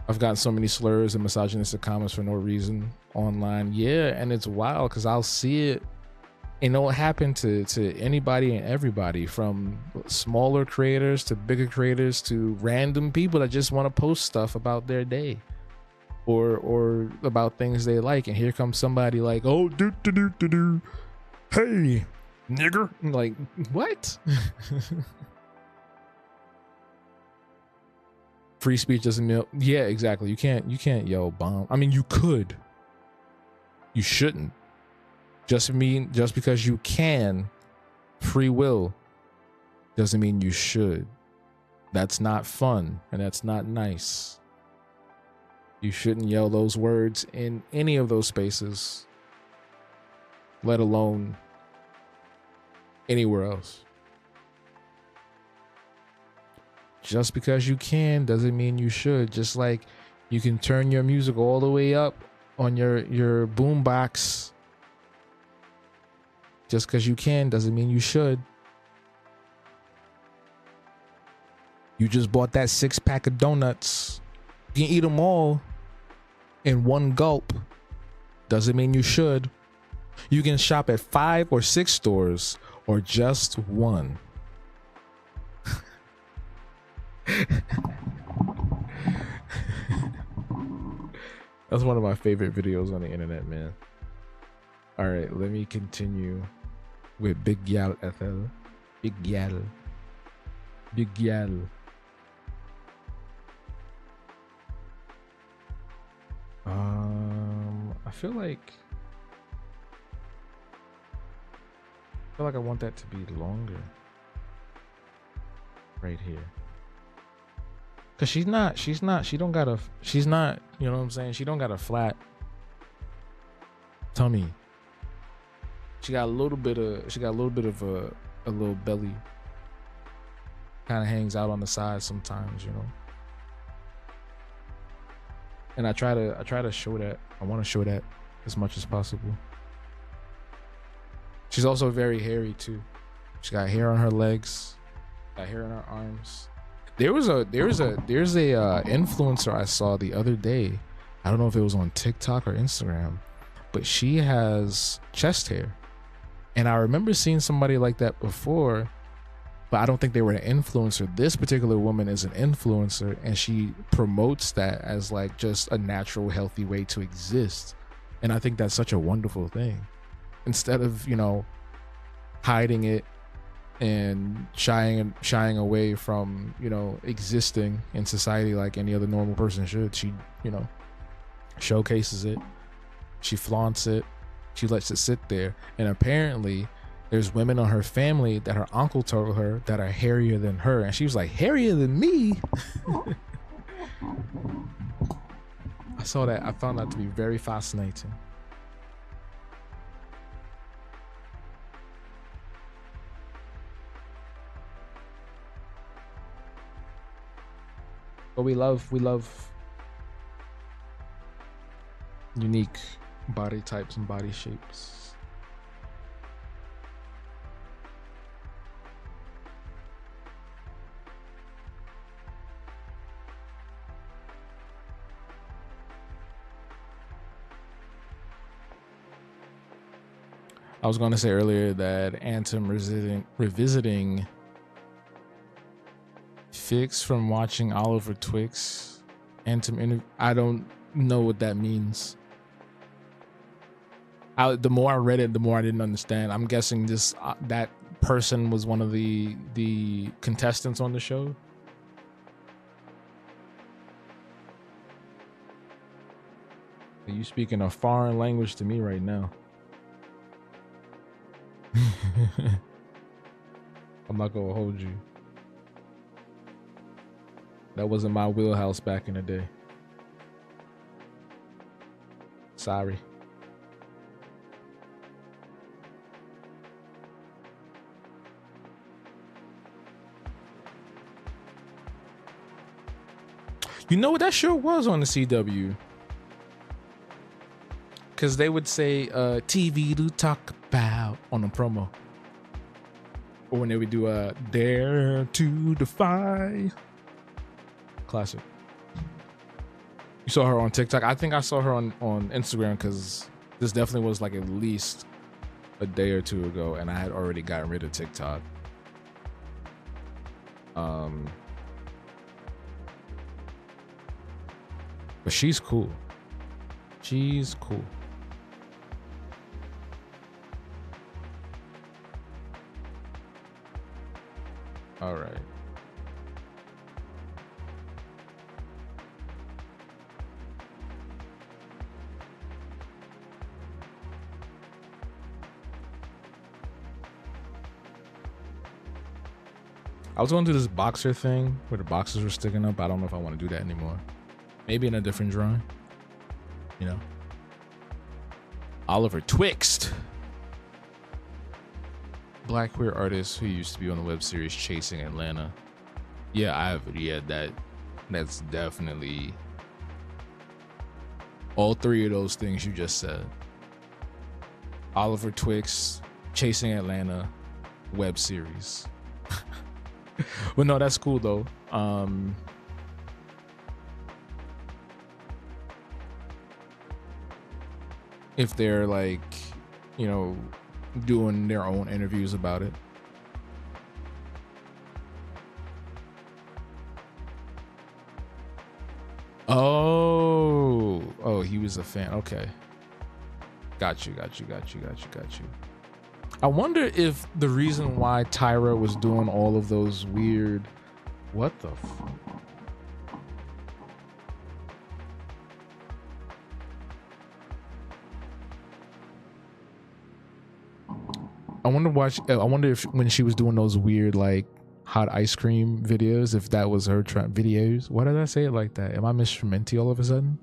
I've gotten so many slurs and misogynistic comments for no reason online. Yeah, and it's wild because I'll see it, and it'll happen to anybody and everybody, from smaller creators to bigger creators to random people that just want to post stuff about their day or about things they like. And here comes somebody like, oh, hey, nigger. I'm like, what? Free speech doesn't mean, yeah, exactly. You can't yell bomb. I mean, you could, You shouldn't. Just because you can, free will doesn't mean you should. That's not fun and that's not nice. You shouldn't yell those words in any of those spaces, let alone anywhere else. Just because you can doesn't mean you should. Just like you can turn your music all the way up on your boombox. Just because you can doesn't mean you should. You just bought that 6-pack of donuts. You can eat them all in one gulp. Doesn't mean you should. You can shop at 5 or 6 stores or just one. That's one of my favorite videos on the internet, man. All right, let me continue with Big Gal FL. Big Gal. Big Gal. I feel like I want that to be longer. Right here. Cause she's not, you know what I'm saying? She don't got a flat tummy. She got a little bit of a little belly. Kind of hangs out on the side sometimes, you know. And I try to show that. I want to show that as much as possible. She's also very hairy too. She got hair on her legs, got hair on her arms. There's a influencer I saw the other day. I don't know if it was on TikTok or Instagram, but she has chest hair. And I remember seeing somebody like that before, but I don't think they were an influencer. This particular woman is an influencer, and she promotes that as like just a natural, healthy way to exist. And I think that's such a wonderful thing. Instead of, you know, hiding it and shying away from, you know, existing in society like any other normal person should, she, you know, showcases it, she flaunts it, she lets it sit there. And apparently there's women on her family that her uncle told her that are hairier than her, and she was like, hairier than me? I saw that. I found that to be very fascinating. But we love unique body types and body shapes. I was going to say earlier that Anthem revisiting Fix from watching Oliver Twix. Anthem I don't know what that means. The more I read it, the more I didn't understand. I'm guessing this that person was one of the contestants on the show. Are you speaking a foreign language to me right now? I'm not gonna hold you. That wasn't my wheelhouse back in the day. Sorry. You know what, that sure was on the CW. Cause they would say TV to talk about on the promo. Or when they would do Dare to Defy. Classic. You saw her on TikTok. I think I saw her on Instagram, because this definitely was like at least a day or two ago, and I had already gotten rid of TikTok. But she's cool. She's cool. All right. I was going to do this boxer thing where the boxers were sticking up. I don't know if I want to do that anymore. Maybe in a different drawing. You know. Oliver Twixt. Black queer artist who used to be on the web series Chasing Atlanta. Yeah, that's definitely all three of those things you just said. Oliver Twixt, Chasing Atlanta, web series. But no, that's cool though. If they're like, you know, doing their own interviews about it. Oh, he was a fan. Okay. Got you. I wonder if the reason why Tyra was doing all of those weird, what the fuck? I wonder if when she was doing those weird like hot ice cream videos, if that was her videos. Why did I say it like that? Am I Miss Minty all of a sudden?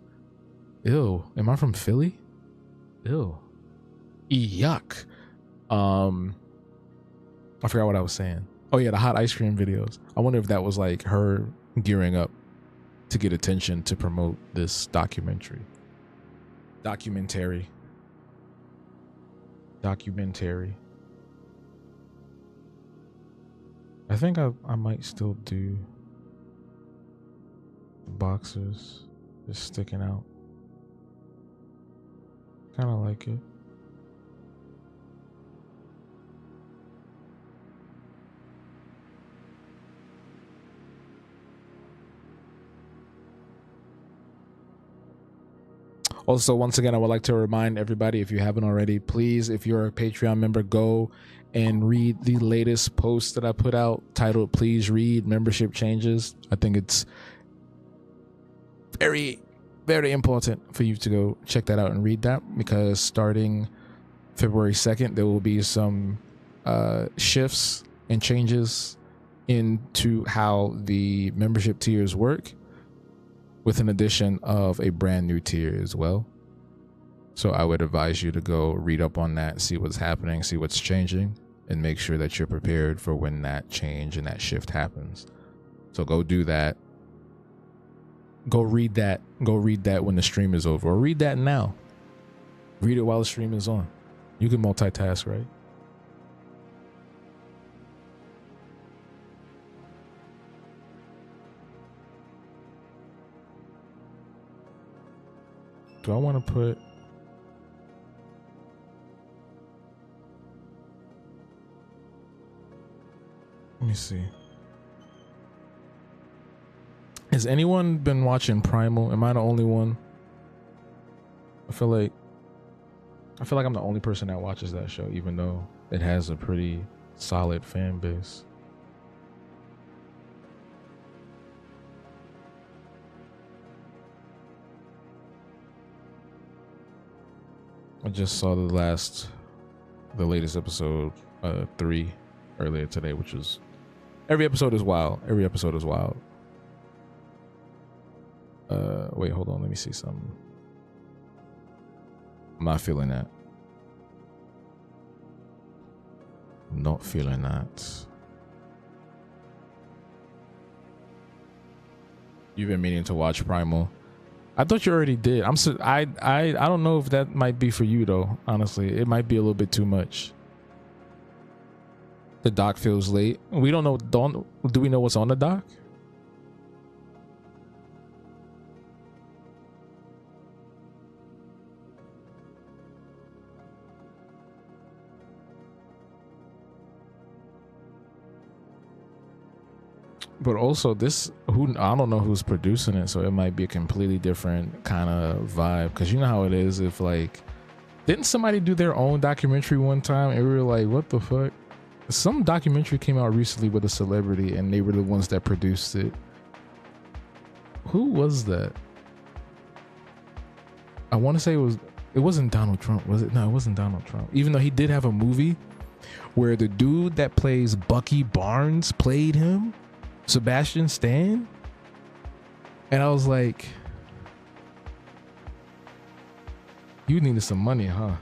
Ew. Am I from Philly? Ew. Yuck. I forgot what I was saying. Oh yeah, the hot ice cream videos. I wonder if that was like her gearing up to get attention to promote this documentary. I think I might still do boxers just sticking out. Kind of like it. Also, once again, I would like to remind everybody, if you haven't already, please, if you're a Patreon member, go and read the latest post that I put out titled "Please Read Membership Changes." I think it's very, very important for you to go check that out and read that, because starting February 2nd, there will be some shifts and changes into how the membership tiers work, with an addition of a brand new tier as well. So I would advise you to go read up on that, see what's happening, see what's changing, and make sure that you're prepared for when that change and that shift happens. So go do that. Go read that when the stream is over, or read that now. Read it while the stream is on. You can multitask, right? Do I want to put... Let me see. Has anyone been watching Primal? Am I the only one? I feel like I'm the only person that watches that show, even though it has a pretty solid fan base. I just saw the latest episode 3 earlier today, which is... Every episode is wild. Wait, hold on. Let me see something. I'm not feeling that. Not feeling that. You've been meaning to watch Primal. I thought you already did. I don't know if that might be for you though. Honestly, it might be a little bit too much. The doc feels late. We don't know. Do we know what's on the doc? But also I don't know who's producing it, so it might be a completely different kind of vibe. Because you know how it is, if like, didn't somebody do their own documentary one time and we were like, what the fuck? Some documentary came out recently with a celebrity and they were the ones that produced it. Who was that? I want to say it wasn't Donald Trump, was it? No, it wasn't Donald Trump. Even though he did have a movie where the dude that plays Bucky Barnes played him, Sebastian Stan. And I was like, you needed some money, huh?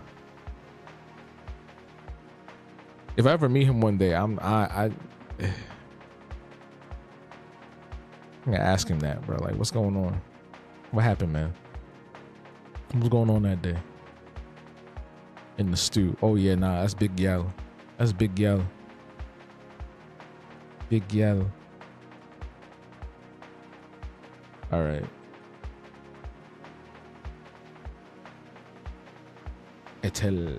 If I ever meet him one day, I'm gonna ask him that, bro. Like, what's going on? What happened, man? What's going on that day? In the stew. Oh yeah, nah, that's Big Yell. That's Big Yell. Big Yell. All right. Etel.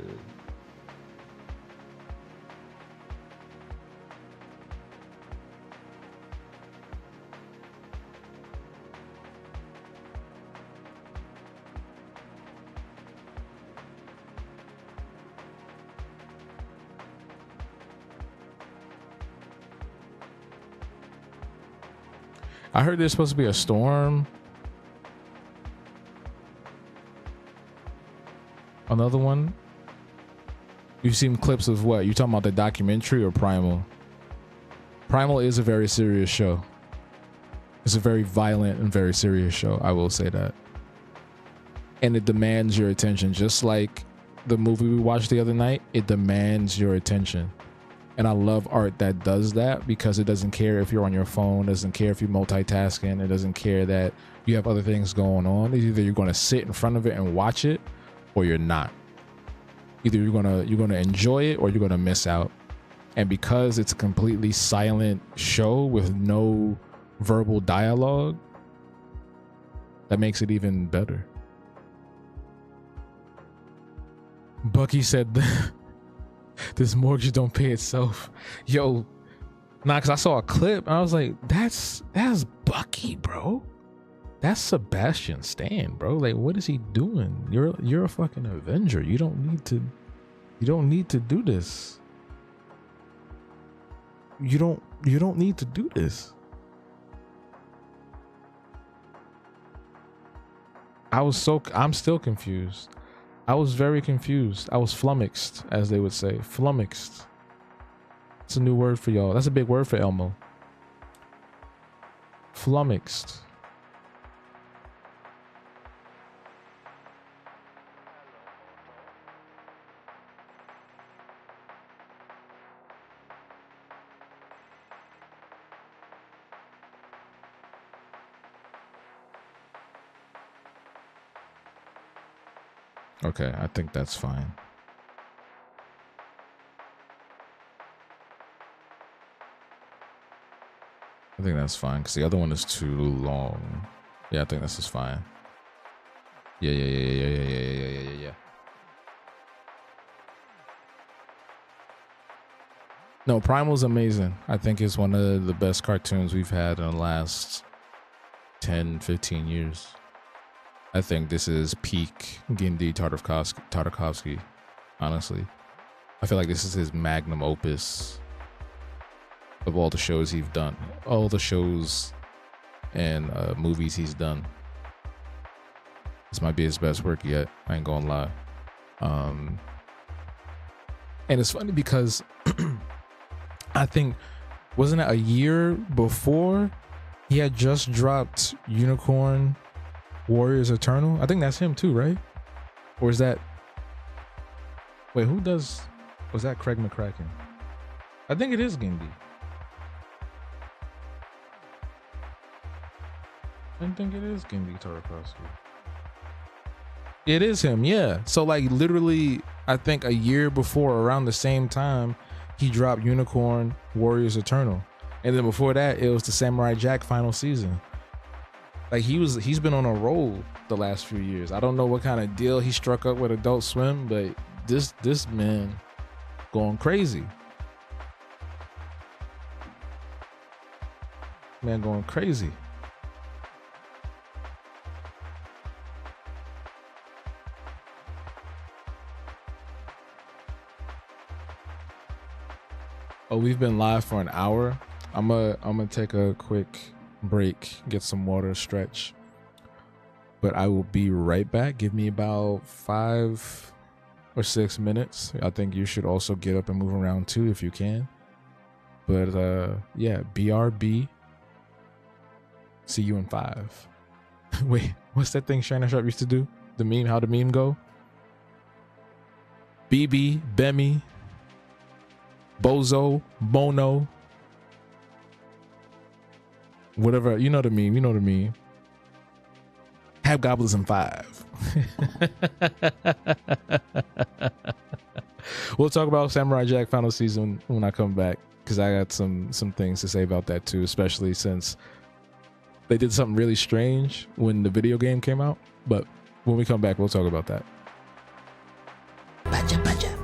I heard there's supposed to be a storm. Another one. You've seen clips of what? You talking about the documentary or Primal? Primal is a very serious show. It's a very violent and very serious show. I will say that. And it demands your attention. Just like the movie we watched the other night, it demands your attention. And I love art that does that because it doesn't care if you're on your phone, doesn't care if you're multitasking, it doesn't care that you have other things going on. Either you're going to sit in front of it and watch it, or you're not. Either you're gonna enjoy it or you're gonna miss out. And because it's a completely silent show with no verbal dialogue, that makes it even better. Bucky said this mortgage don't pay itself. Yo, nah, cause I saw a clip and I was like, that's Bucky, bro. That's Sebastian Stan, bro. Like, what is he doing? You're a fucking Avenger. You don't need to do this. You don't need to do this. I'm still confused. I was very confused. I was flummoxed, as they would say. Flummoxed. It's a new word for y'all. That's a big word for Elmo. Flummoxed. Okay, I think that's fine. I think that's fine because the other one is too long. Yeah, I think this is fine. Yeah. No, Primal's amazing. I think it's one of the best cartoons we've had in the last 10, 15 years. I think this is peak Genndy Tartakovsky, honestly. I feel like this is his magnum opus of all the shows he's done. All the shows and movies he's done. This might be his best work yet. I ain't gonna lie. And it's funny because I think, wasn't it a year before he had just dropped Unicorn Warriors Eternal? I think that's him too, right? Or is that, wait, who does, was that Craig McCracken? I think it is Genndy. I think it is Genndy Tartakovsky. It is him, yeah. So like literally, I think a year before, around the same time, he dropped Unicorn Warriors Eternal. And then before that, it was the Samurai Jack final season. Like he's been on a roll the last few years. I don't know what kind of deal he struck up with Adult Swim, but this man going crazy. Man going crazy. Oh, we've been live for an hour. I'm gonna take a quick break, get some water, stretch. But I will be right back. Give me about 5 or 6 minutes. I think you should also get up and move around too if you can. But yeah, BRB. See you in 5. Wait, what's that thing Shannon Sharp used to do? The meme, how the meme go? BB, Bemi, Bozo, Bono. Whatever, you know the meme, you know the meme. Have Gobblers in 5. We'll talk about Samurai Jack final season when I come back, because I got some things to say about that too, especially since they did something really strange when the video game came out. But when we come back, we'll talk about that. Bacha, bacha.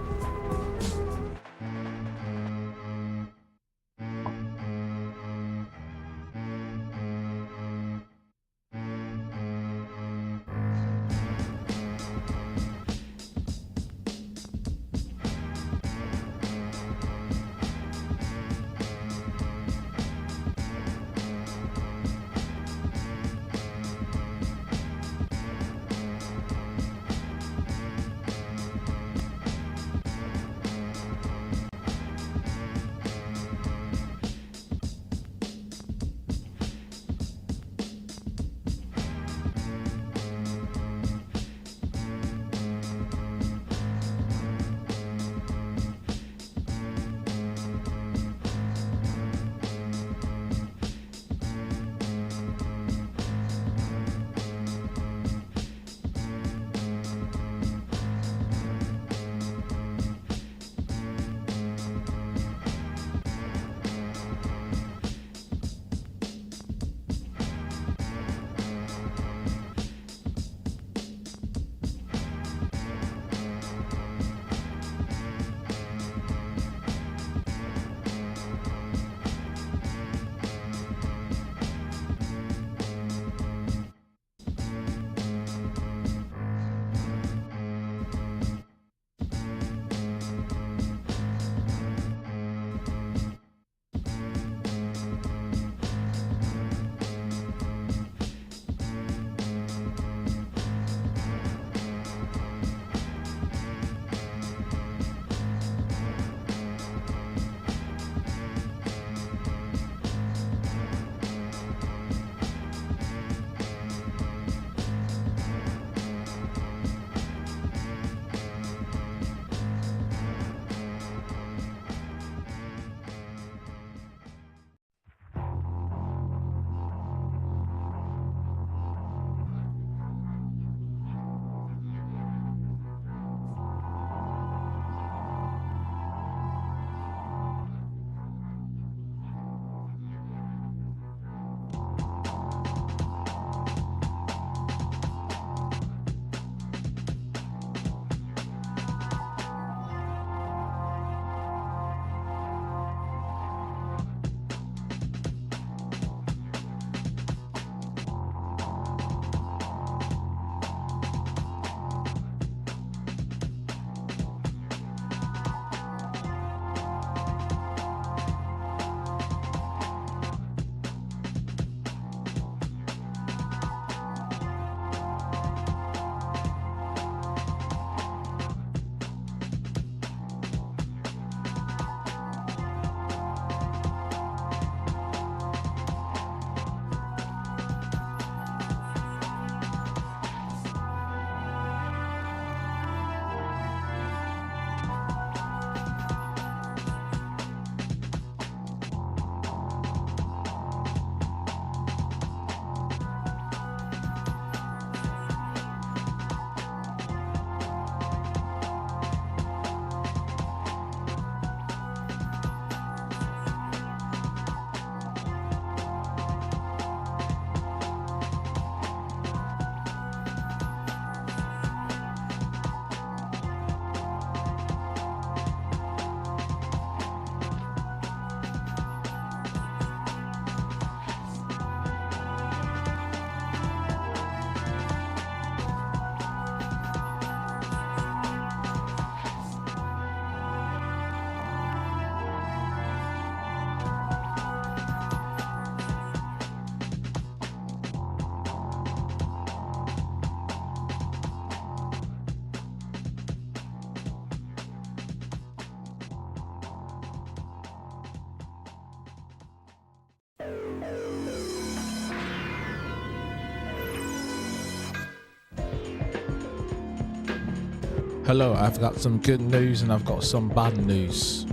Hello, I've got some good news and I've got some bad news.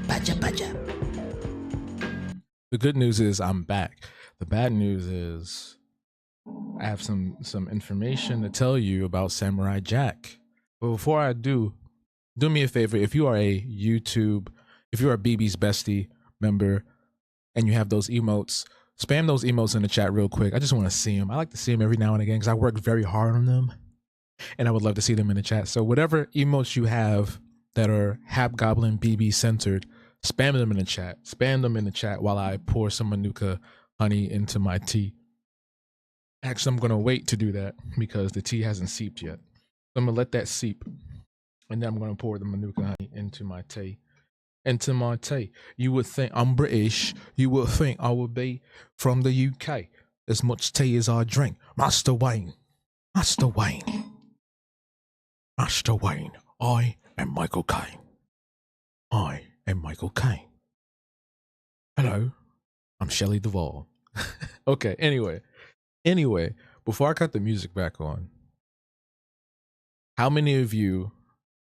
Baja. The good news is I'm back. The bad news is I have some information to tell you about Samurai Jack. But before I do me a favor. If you are a BB's Bestie member and you have those emotes, spam those emotes in the chat real quick. I just want to see them. I like to see them every now and again because I work very hard on them. And I would love to see them in the chat. So whatever emotes you have that are Hobgoblin BB centered, spam them in the chat. Spam them in the chat while I pour some Manuka honey into my tea. Actually, I'm going to wait to do that because the tea hasn't seeped yet. So I'm going to let that seep. And then I'm going to pour the Manuka honey into my tea. You would think I'm British. You would think I would be from the UK. As much tea as I drink. Master Wayne. I am Michael Caine. Hello, I'm Shelley Duvall. Okay, anyway, before I cut the music back on, how many of you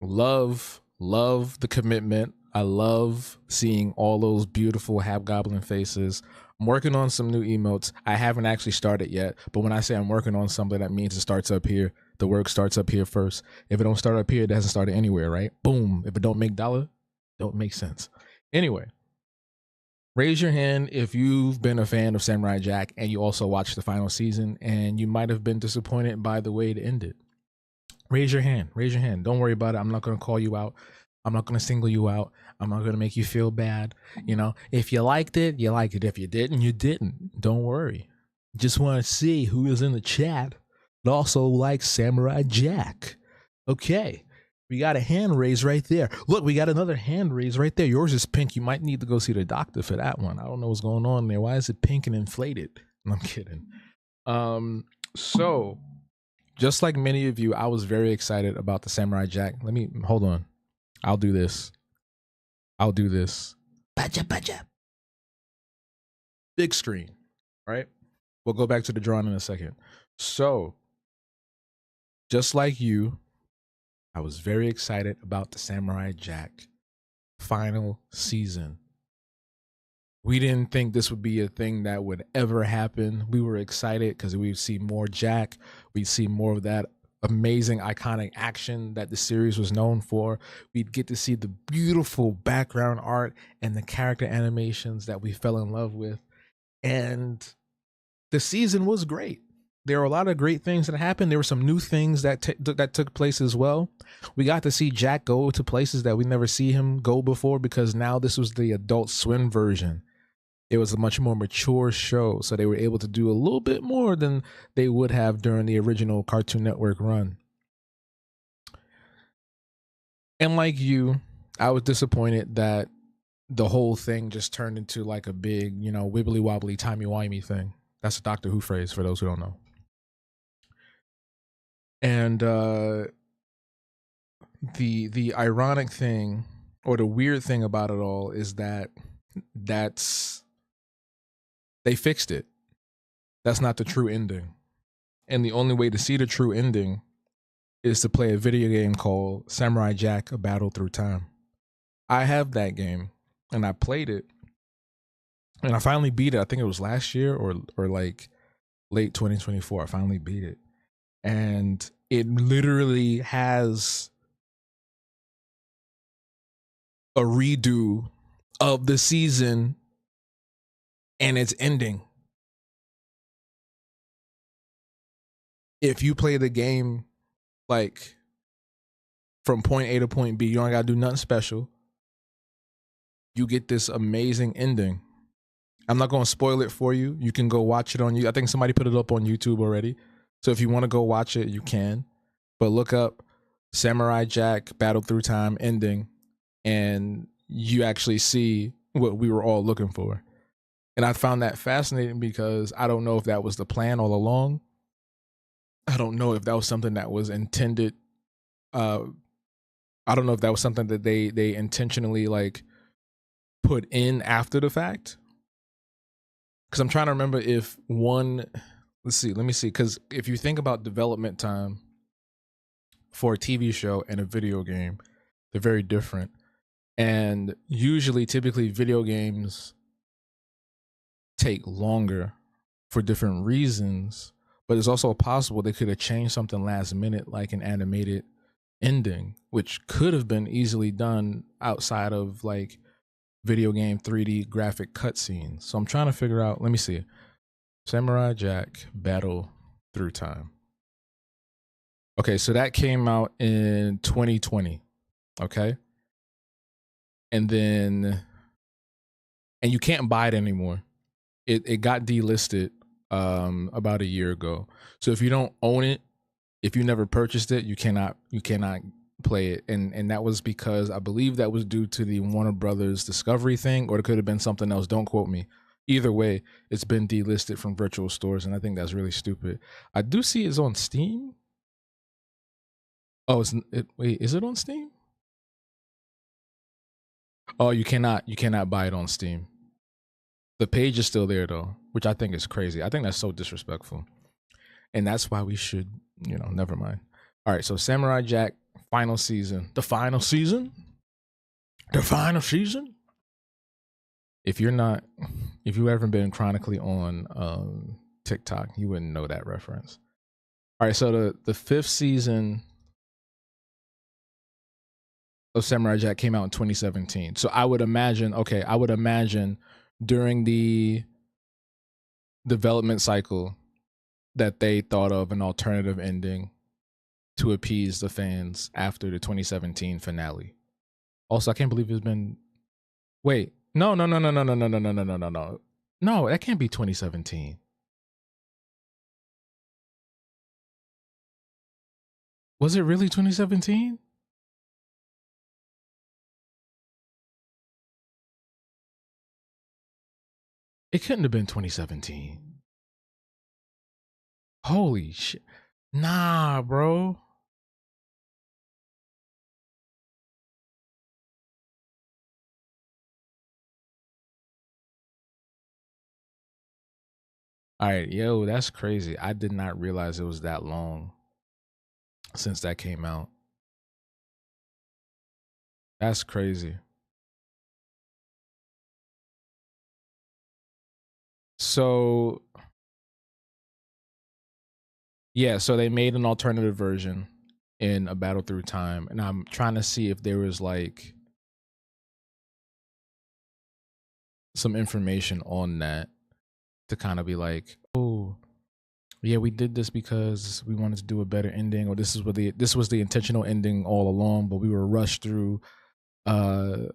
love the commitment? I love seeing all those beautiful Hobgoblin faces. I'm working on some new emotes. I haven't actually started yet, but when I say I'm working on something, that means it starts up here. The work starts up here first. If it don't start up here, it hasn't started anywhere, right? Boom. If it don't make dollar, don't make sense. Anyway, raise your hand if you've been a fan of Samurai Jack and you also watched the final season and you might have been disappointed by the way it ended. Raise your hand. Don't worry about it. I'm not going to call you out. I'm not going to single you out. I'm not going to make you feel bad. You know, if you liked it, you liked it. If you didn't, you didn't. Don't worry. Just want to see who is in the chat that also likes Samurai Jack. Okay. We got a hand raised right there. Look, we got another hand raised right there. Yours is pink. You might need to go see the doctor for that one. I don't know what's going on there. Why is it pink and inflated? I'm kidding. So just like many of you, I was very excited about the Samurai Jack. Hold on. I'll do this. Baja. Big screen, right? We'll go back to the drawing in a second. So, just like you, I was very excited about the Samurai Jack final season. We didn't think this would be a thing that would ever happen. We were excited because we'd see more Jack. We'd see more of that amazing, iconic action that the series was known for. We'd get to see the beautiful background art and the character animations that we fell in love with. And the season was great. There were a lot of great things that happened. There were some new things that took place as well. We got to see Jack go to places that we never see him go before because now this was the Adult Swim version. It was a much more mature show, so they were able to do a little bit more than they would have during the original Cartoon Network run. And like you, I was disappointed that the whole thing just turned into like a big, wibbly wobbly, timey-wimey thing. That's a Doctor Who phrase for those who don't know. And the ironic thing or the weird thing about it all is that they fixed it. That's not the true ending. And the only way to see the true ending is to play a video game called Samurai Jack: A Battle Through Time. I have that game and I played it and I finally beat it. I think it was last year or like late 2024. I finally beat it. And it literally has a redo of the season and its ending. If you play the game like from point A to point B, you don't gotta do nothing special. You get this amazing ending. I'm not gonna spoil it for you. You can go watch it on you. I think somebody put it up on YouTube already. So if you want to go watch it, you can. But look up Samurai Jack Battle Through Time ending, and you actually see what we were all looking for. And I found that fascinating because I don't know if that was the plan all along. I don't know if that was something that was intended. I don't know if that was something that they intentionally like put in after the fact. Because I'm trying to remember if one, let me see. Because if you think about development time, for a TV show and a video game. They're very different. And usually, typically, video games take longer for different reasons, but it's also possible they could have changed something last minute, like an animated ending, which could have been easily done outside of like video game 3D graphic cutscenes. So I'm trying to figure out, let me see. Samurai Jack Battle Through Time. Okay, so that came out in 2020. Okay. And you can't buy it anymore. It got delisted about a year ago. So if you don't own it, if you never purchased it, you cannot play it. And that was because I believe that was due to the Warner Brothers Discovery thing, or it could have been something else. Don't quote me. Either way, it's been delisted from virtual stores, and I think that's really stupid. I do see it's on Steam. Oh, wait, is it on Steam? Oh, you cannot buy it on Steam. The page is still there though, which I think is crazy. I think that's so disrespectful. And that's why we should, never mind. All right, so Samurai Jack final season. The final season? The final season? If you haven't been chronically on TikTok, you wouldn't know that reference. All right, so the 5th season of Samurai Jack came out in 2017. So I would imagine during the development cycle that they thought of an alternative ending to appease the fans after the 2017 finale. Also, I can't believe it's been. Wait, no, that can't be 2017. Was it really 2017? It couldn't have been 2017. Holy shit. Nah, bro. All right, yo, that's crazy. I did not realize it was that long since that came out. That's crazy. So, yeah, so they made an alternative version in A Battle Through Time, and I'm trying to see if there was like some information on that to kind of be like, oh, yeah, we did this because we wanted to do a better ending, or this was the intentional ending all along, but we were rushed through by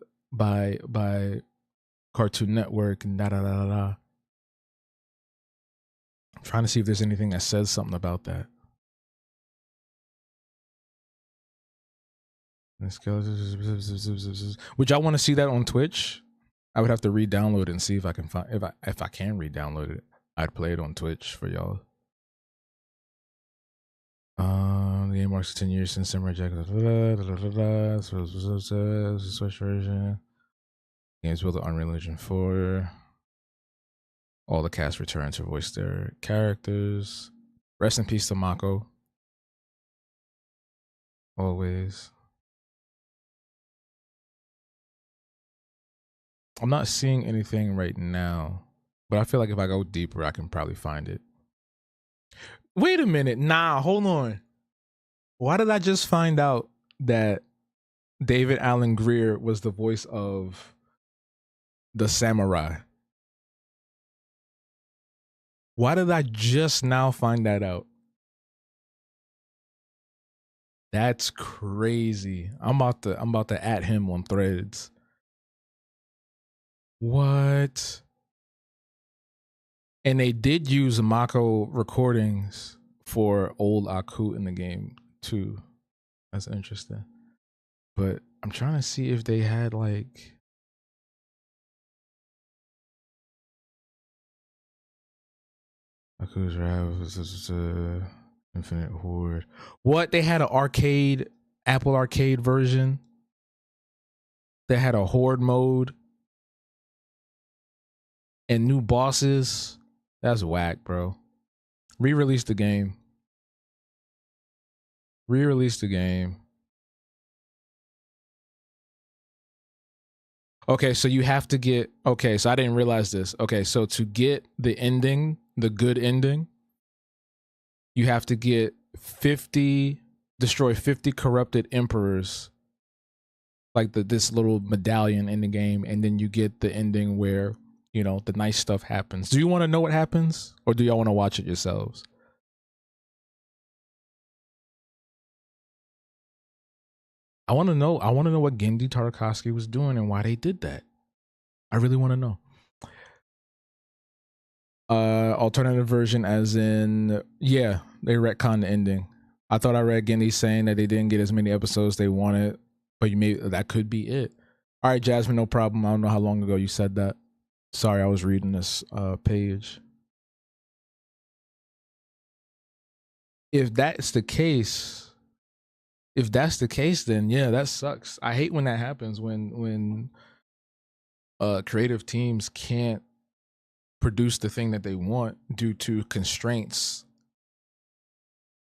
Cartoon Network and da da da da. I'm trying to see if there's anything that says something about that. Would y'all want to see that on Twitch? I would have to re-download it and see if I can find if I can re-download it. I'd play it on Twitch for y'all. The game marks 10 years since Samurai Jack. Switch version. Games built on Unreal Engine 4. All the cast return to voice their characters. Rest in peace to Mako. Always. I'm not seeing anything right now, but I feel like if I go deeper, I can probably find it. Wait a minute. Nah, hold on. Why did I just find out that David Alan Grier was the voice of the samurai? Why did I just now find that out? That's crazy. I'm about to at him on Threads. What? And they did use Mako recordings for old Aku in the game too. That's interesting. But I'm trying to see if they had like Aku's Wrath, Infinite Horde. What? They had an Apple Arcade version. They had a Horde mode and new bosses. That's whack, bro. Re-release the game. Re-release the game. Okay, so you have to get. Okay, so I didn't realize this. Okay, so to get the ending, the good ending, you have to get 50, destroy 50 corrupted emperors, like this little medallion in the game, and then you get the ending where, you know, the nice stuff happens. Do you want to know what happens, or do y'all want to watch it yourselves? I want to know. I want to know what Gendy Tartakovsky was doing and why they did that. I really want to know. Alternative version, as in, yeah, they retconned the ending. I thought I read Gendy saying that they didn't get as many episodes they wanted, but you may that could be it. All right, Jasmine, no problem. I don't know how long ago you said that. Sorry, I was reading this page. If that's the case, then yeah, that sucks. I hate when that happens when creative teams can't produce the thing that they want due to constraints,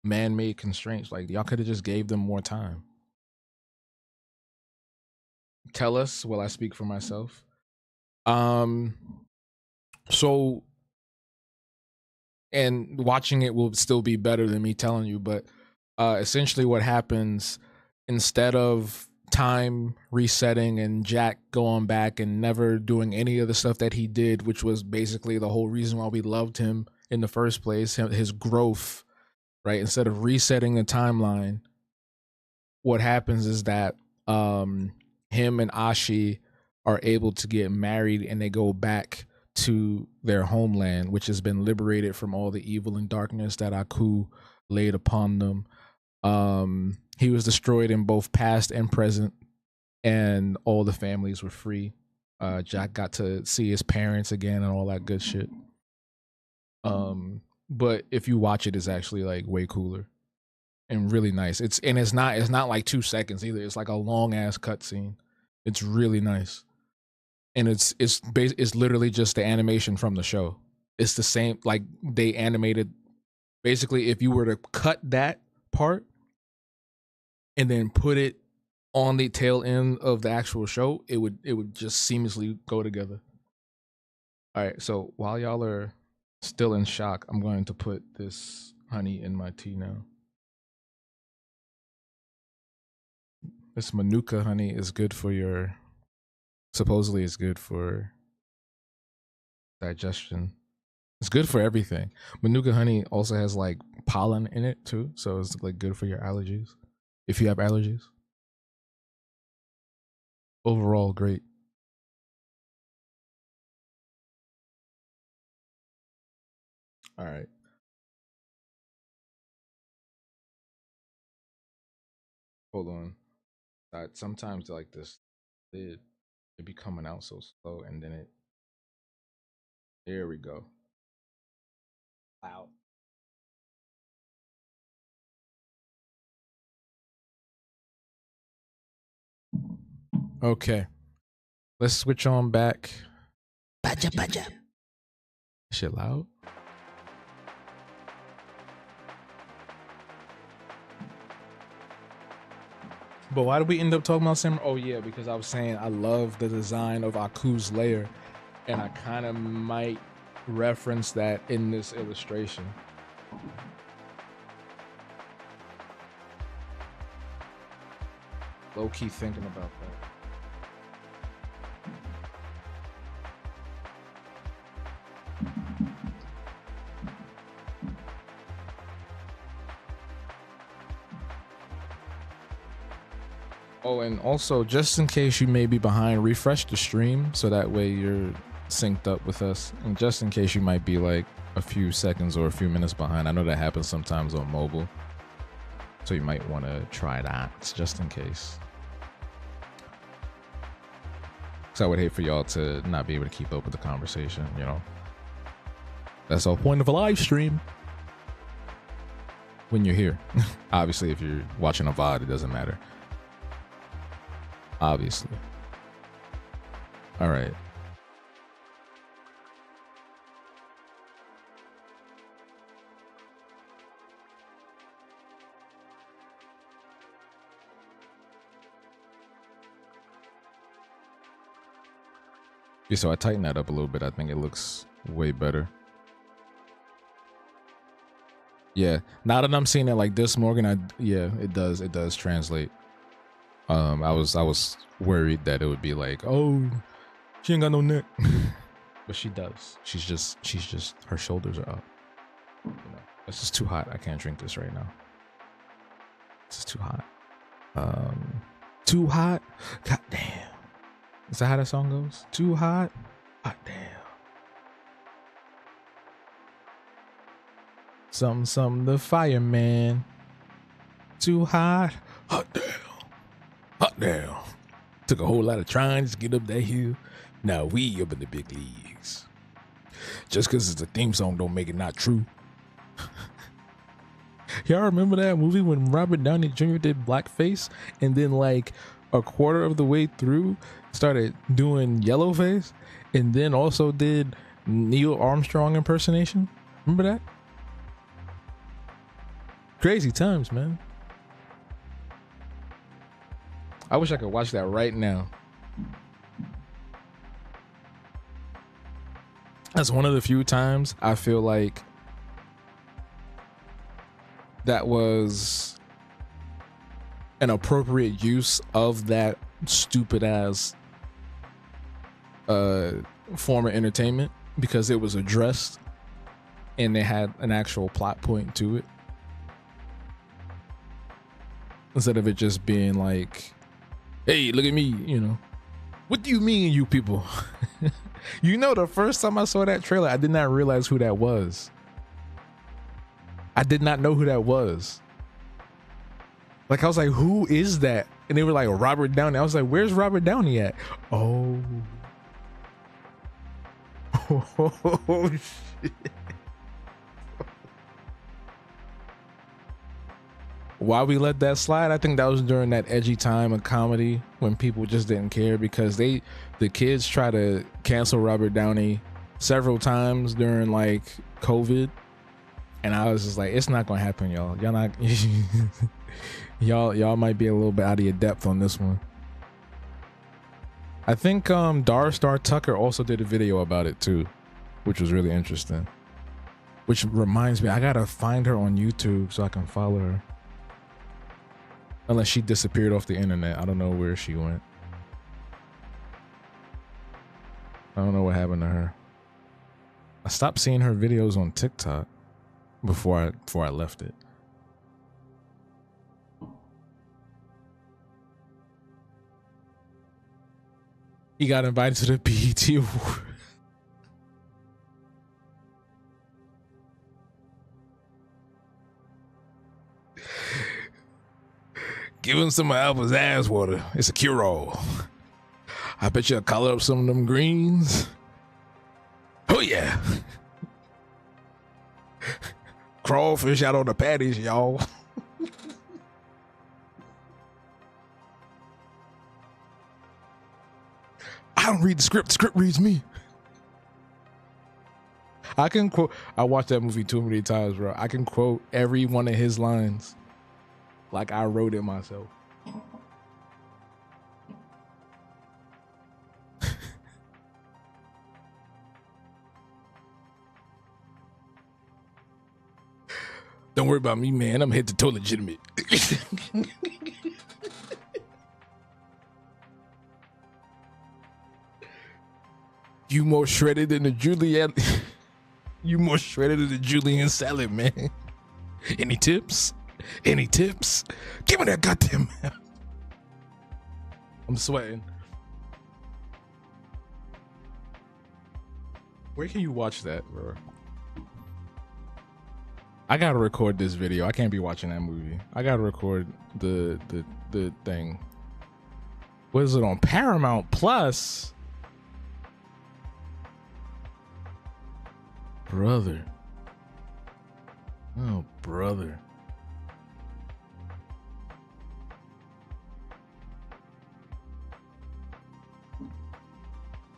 man-made constraints. Like, y'all could have just gave them more time. Tell us while I speak for myself. So, and watching it will still be better than me telling you, but essentially what happens, instead of time resetting and Jack going back and never doing any of the stuff that he did, which was basically the whole reason why we loved him in the first place, his growth, right? Instead of resetting the timeline, what happens is that him and Ashi are able to get married, and they go back to their homeland, which has been liberated from all the evil and darkness that Aku laid upon them. He was destroyed in both past and present, and all the families were free. Jack got to see his parents again and all that good shit. But if you watch it, it's actually like way cooler and really nice. It's not like 2 seconds either. It's like a long ass cutscene. It's really nice, and it's literally just the animation from the show. It's the same, like they animated. Basically, if you were to cut that part and then put it on the tail end of the actual show, it would just seamlessly go together. All right, so while y'all are still in shock, I'm going to put this honey in my tea now. This Manuka honey is good for your, supposedly it's good for digestion. It's good for everything. Manuka honey also has like pollen in it too, so it's like good for your allergies. If you have allergies. Overall, great. All right. Hold on. Sometimes like this, it be coming out so slow, and then it. There we go. Wow. Okay. Let's switch on back. Pacha pacha. Shit loud. But why did we end up talking about Samurai? Oh yeah, because I was saying I love the design of Aku's lair, and I kind of might reference that in this illustration. Low key thinking about that. Oh, and also, just in case you may be behind, refresh the stream so that way you're synced up with us. And just in case you might be like a few seconds or a few minutes behind, I know that happens sometimes on mobile. So you might want to try that just in case. So I would hate for y'all to not be able to keep up with the conversation, you know? That's the whole point of a live stream. When you're here. Obviously, if you're watching a VOD, it doesn't matter. Obviously. All right. Yeah, so I tightened that up a little bit. I think it looks way better. Yeah, now that I'm seeing it like this, Morgan, yeah, it does translate. I was worried that it would be like, oh, she ain't got no neck, but she does. She's just her shoulders are up. You know, this is too hot. I can't drink this right now. This is too hot. Too hot. God damn. Is that how that song goes? Too hot. God damn. Something the fireman. Too hot. Hot damn. Hot damn. Took a whole lot of trying to get up that hill. Now we up in the big leagues. Just because it's a theme song don't make it not true. Y'all remember that movie when Robert Downey Jr. did blackface and then like a quarter of the way through started doing yellowface and then also did Neil Armstrong impersonation? Remember that? Crazy times, man. I wish I could watch that right now. That's one of the few times I feel like that was an appropriate use of that stupid ass form of entertainment because it was addressed and they had an actual plot point to it instead of it just being like, hey, look at me, you know. What do you mean, you people? You know, the first time I saw that trailer, I did not realize who that was. I did not know who that was. Like, I was like, who is that? And they were like, Robert Downey. I was like, where's Robert Downey at? Oh. Oh, shit. Why we let that slide? I think that was during that edgy time of comedy when people just didn't care because the kids try to cancel Robert Downey several times during like COVID. And I was just like, it's not gonna happen, y'all. Y'all not y'all might be a little bit out of your depth on this one. I think Darstar Tucker also did a video about it too, which was really interesting. Which reminds me, I gotta find her on YouTube so I can follow her. Unless she disappeared off the internet. I don't know where she went. I don't know what happened to her. I stopped seeing her videos on TikTok before I left it. He got invited to the BET Award. Give him some of Alpha's ass water. It's a cure-all. I bet you'll color up some of them greens. Oh yeah. Crawfish out on the patties, y'all. I don't read the script reads me. I can quote, I watched that movie too many times, bro. I can quote every one of his lines like I wrote it myself. Don't worry about me, man. I'm head to toe legitimate. You more shredded than the Julian. You more shredded than the Julian salad, man. Any tips? Any tips? Give me that goddamn. I'm sweating. Where can you watch that, bro? I gotta record this video. I can't be watching that movie. I gotta record the thing. What is it on Paramount Plus? Brother. Oh, brother.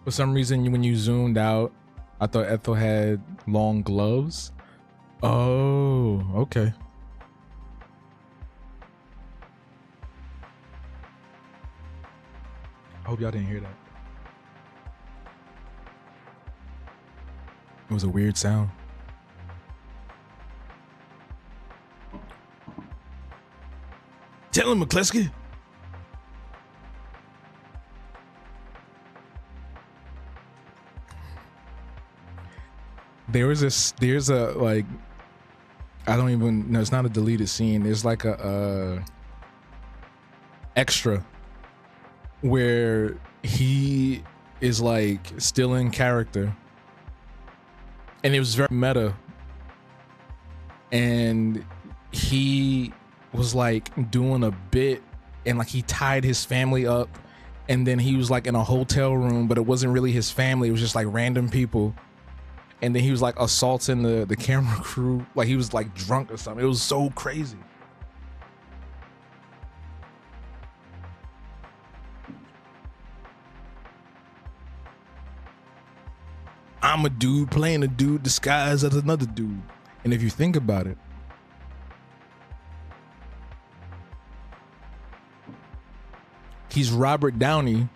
For some reason, when you zoomed out, I thought Ethel had long gloves. Oh, okay. I hope y'all didn't hear that. It was a weird sound. Tell him, McCluskey. There's a like, I don't even know, it's not a deleted scene. There's like a extra where he is like still in character, and it was very meta, and he was like doing a bit, and like he tied his family up, and then he was like in a hotel room, but it wasn't really his family, it was just like random people, and then he was like assaulting the camera crew, like he was like drunk or something. It was so crazy. I'm a dude playing a dude disguised as another dude. And if you think about it, he's Robert Downey.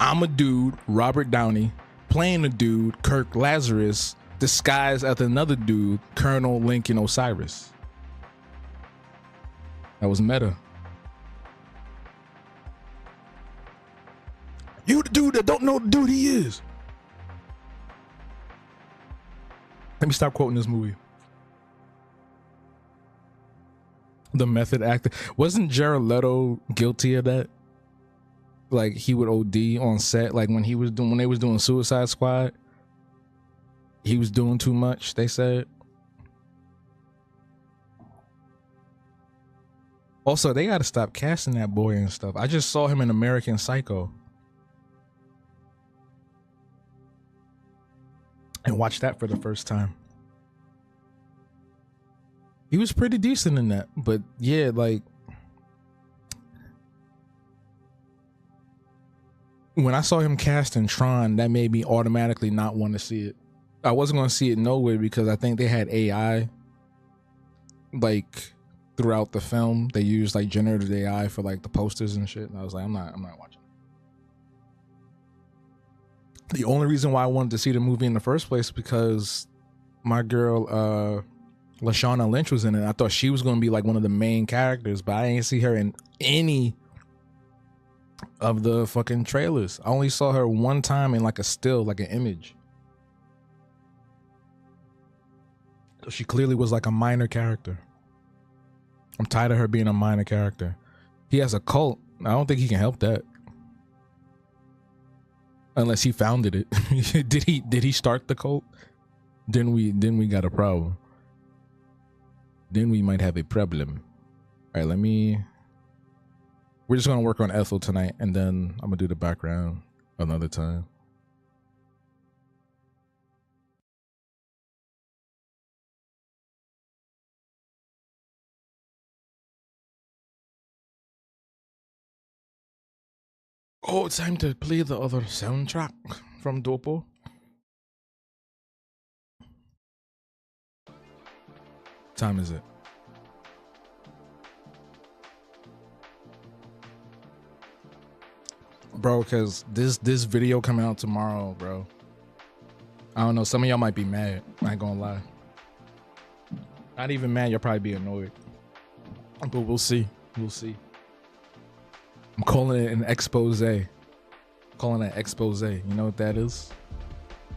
I'm a dude, Robert Downey, playing a dude, Kirk Lazarus, disguised as another dude, Colonel Lincoln Osiris. That was meta. You the dude that don't know the dude he is. Let me stop quoting this movie. The method actor. Wasn't Jared Leto guilty of that? Like he would OD on set, like when they was doing Suicide Squad. He was doing too much, they said. Also, they gotta stop casting that boy and stuff. I just saw him in American Psycho. And watched that for the first time. He was pretty decent in that, but yeah, like when I saw him cast in Tron, that made me automatically not want to see it. I wasn't going to see it nowhere because I think they had AI like throughout the film. They used like generative AI for like the posters and shit. And I was like, I'm not watching. The only reason why I wanted to see the movie in the first place is because my girl Lashana Lynch was in it. I thought she was going to be like one of the main characters, but I didn't see her in any of the fucking trailers. I only saw her one time in like a still, like an image. So she clearly was like a minor character. I'm tired of her being a minor character. He has a cult. I don't think he can help that. Unless he founded it. Did he start the cult? Then we got a problem. Then we might have a problem. All right, we're just gonna work on Ethel tonight, and then I'm gonna do the background another time. Oh, it's time to play the other soundtrack from Dopo. What time is it? Bro, because this video coming out tomorrow, bro. I don't know, some of y'all might be mad. I ain't gonna lie. Not even mad, you'll probably be annoyed. But we'll see. We'll see. I'm calling it an expose. Calling it expose. You know what that is?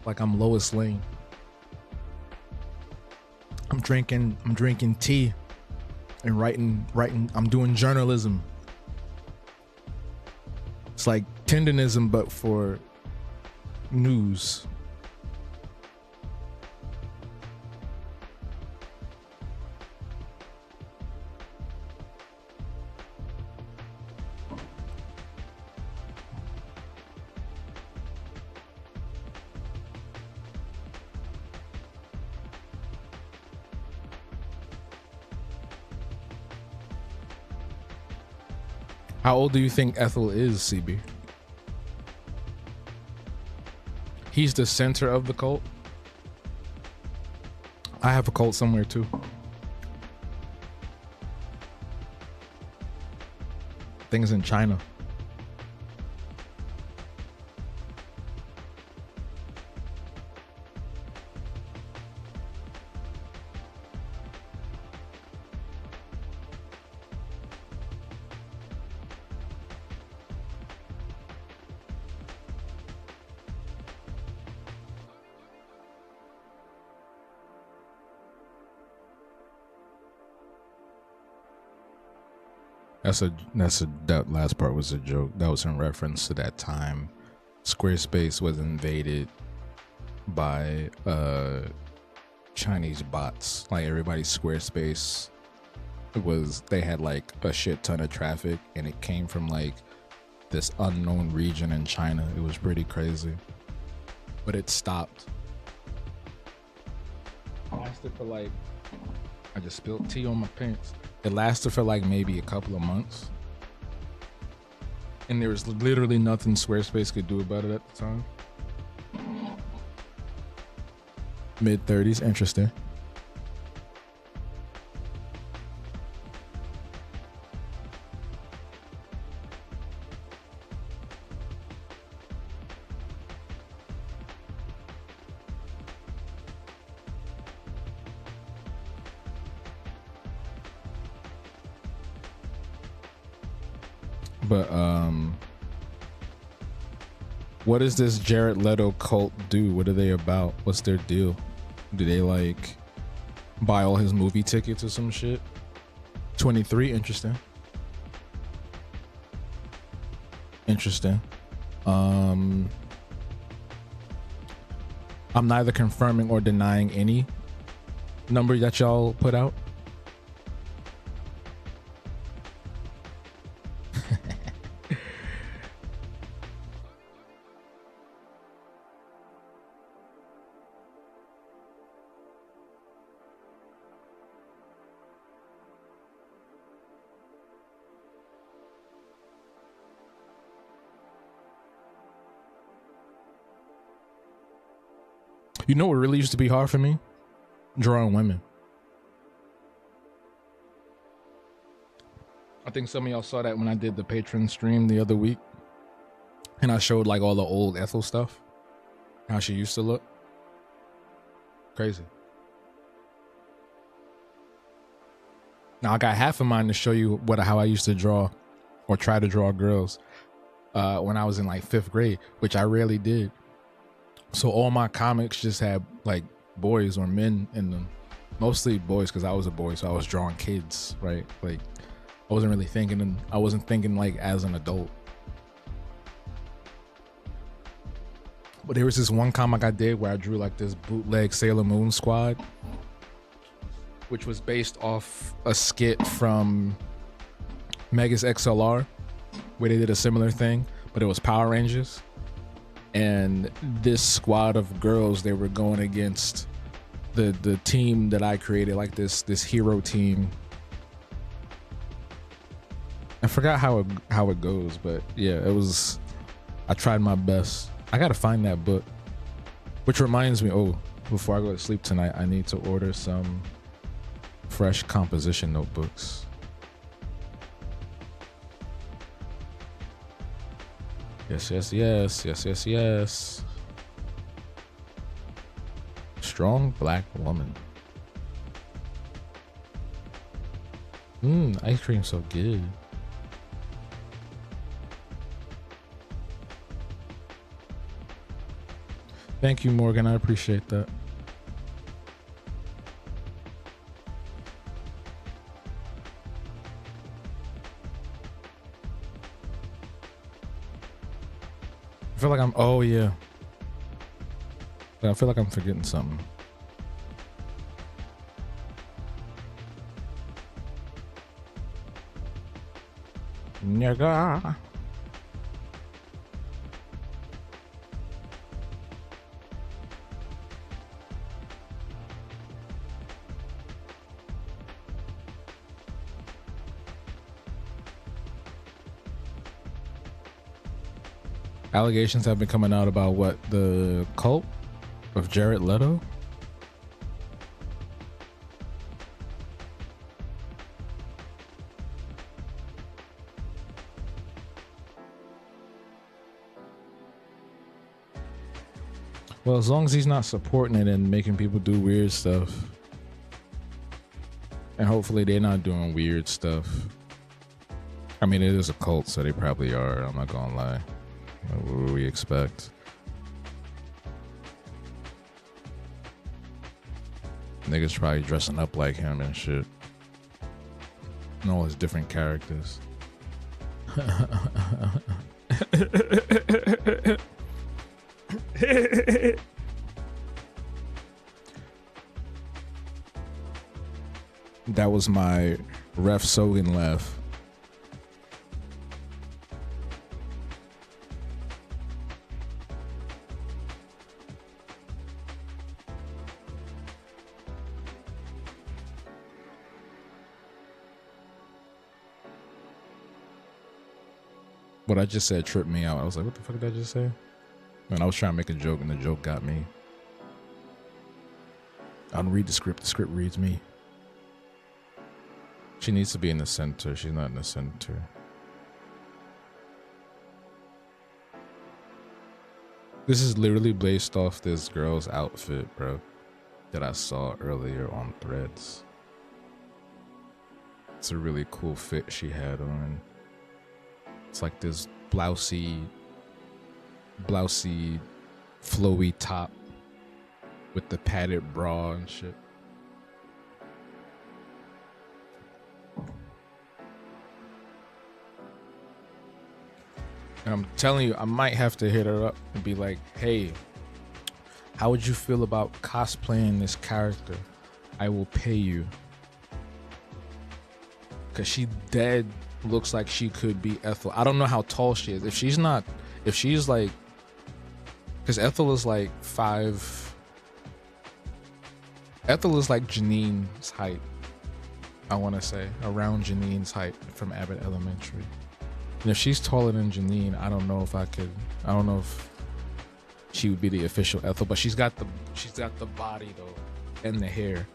Like I'm Lois Lane. I'm drinking tea and writing. I'm doing journalism. It's like tendenism, but for news. How old do you think Ethel is, CB? He's the center of the cult. I have a cult somewhere too. Things in China. That last part was a joke. That was in reference to that time Squarespace was invaded by Chinese bots. Like everybody's Squarespace they had like a shit ton of traffic, and it came from like this unknown region in China. It was pretty crazy, but it stopped. It lasted for like, I just spilled tea on my pants. It lasted for like maybe a couple of months, and there was literally nothing Squarespace could do about it at the time. Mid-30s, interesting. But what does this Jared Leto cult do? What are they about? What's their deal? Do they like buy all his movie tickets or some shit? 23, interesting. Interesting. I'm neither confirming or denying any number that y'all put out. You know what really used to be hard for me? Drawing women. I think some of y'all saw that when I did the Patreon stream the other week, and I showed like all the old Ethel stuff, how she used to look. Crazy. Now I got half of mine to show you how I used to draw or try to draw girls when I was in like 5th grade, which I rarely did. So all my comics just had like boys or men in them, mostly boys because I was a boy, so I was drawing kids, right? Like I wasn't really thinking, I wasn't thinking like as an adult. But there was this one comic I did where I drew like this bootleg Sailor Moon squad, which was based off a skit from Megas XLR where they did a similar thing, but it was Power Rangers. And this squad of girls, they were going against the team that I created, like this hero team. I forgot how it goes, but yeah, I tried my best. I gotta find that book. Which reminds me, before I go to sleep tonight, I need to order some fresh composition notebooks. Yes. Strong black woman. Ice cream so good. Thank you, Morgan. I appreciate that. I feel like I feel like I'm forgetting something. Nigga. Allegations have been coming out about what, the cult of Jared Leto? Well, as long as he's not supporting it and making people do weird stuff, and hopefully they're not doing weird stuff. I mean, it is a cult, so they probably are. I'm not gonna lie. What do we expect? Niggas probably dressing up like him and shit. And all his different characters. That was my ref Sogan laugh. What I just said tripped me out. I was like, what the fuck did I just say? And I was trying to make a joke and the joke got me. I don't read the script reads me. She needs to be in the center. She's not in the center. This is literally based off this girl's outfit, bro, that I saw earlier on Threads. It's a really cool fit she had on. It's like this blousey, flowy top with the padded bra and shit. And I'm telling you, I might have to hit her up and be like, hey, how would you feel about cosplaying this character? I will pay you. Cause she dead looks like she could be Ethel. I don't know how tall she is. If she's like, cause Ethel is like 5. Ethel is like Janine's height. I want to say around Janine's height from Abbott Elementary. And if she's taller than Janine, I don't know if she would be the official Ethel, but she's got the body though and the hair,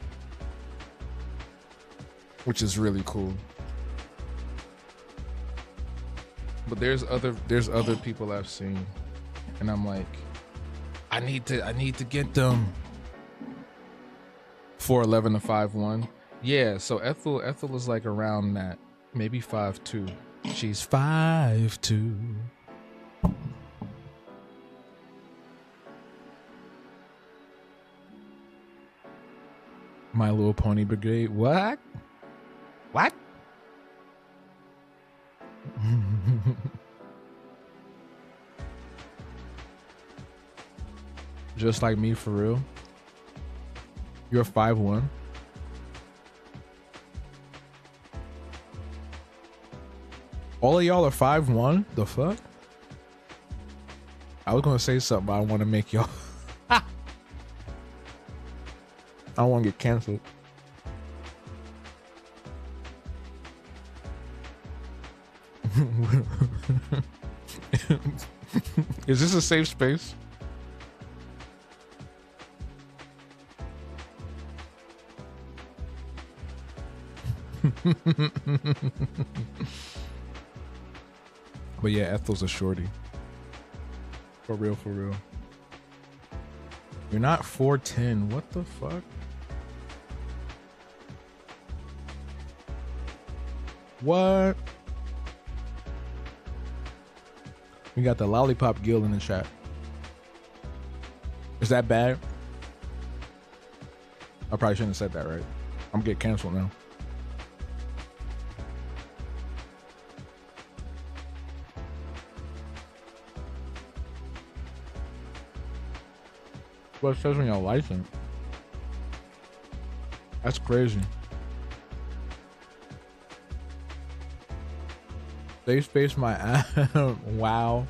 which is really cool. But there's other people I've seen, and I'm like, I need to get them. 4'11" to 5'1". Yeah, so Ethel is like around that, maybe 5'2". She's 5'2". My Little Pony Brigade. What? Just like me, for real. You're 5'1". All of y'all are 5'1"? The fuck? I was gonna say something, but I want to make y'all. I don't want to get canceled. Is this a safe space? But yeah, Ethel's a shorty. For real, for real. You're not 4'10". What the fuck? What? We got the Lollipop Guild in the chat. Is that bad? I probably shouldn't have said that, right? I'm gonna get canceled now. What it says on your license? That's crazy. They spaced my ass. Wow.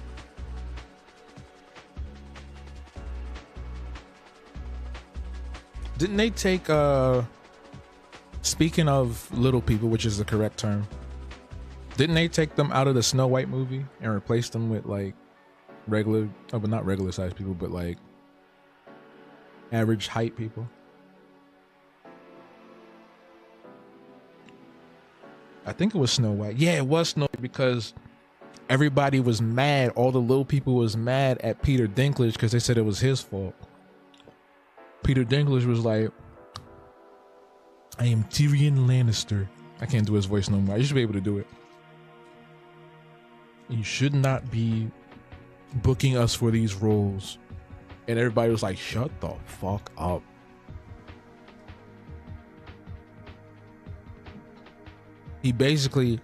Didn't they take speaking of little people, which is the correct term, didn't they take them out of the Snow White movie and replace them with like regular, oh, but not regular sized people, but like average height people? I think it was Snow White. Yeah, it was Snow White, because everybody was mad. All the little people was mad at Peter Dinklage because they said it was his fault. Peter Dinklage was like, I am Tyrion Lannister. I can't do his voice no more. I used to be able to do it. You should not be booking us for these roles. And everybody was like, shut the fuck up. He basically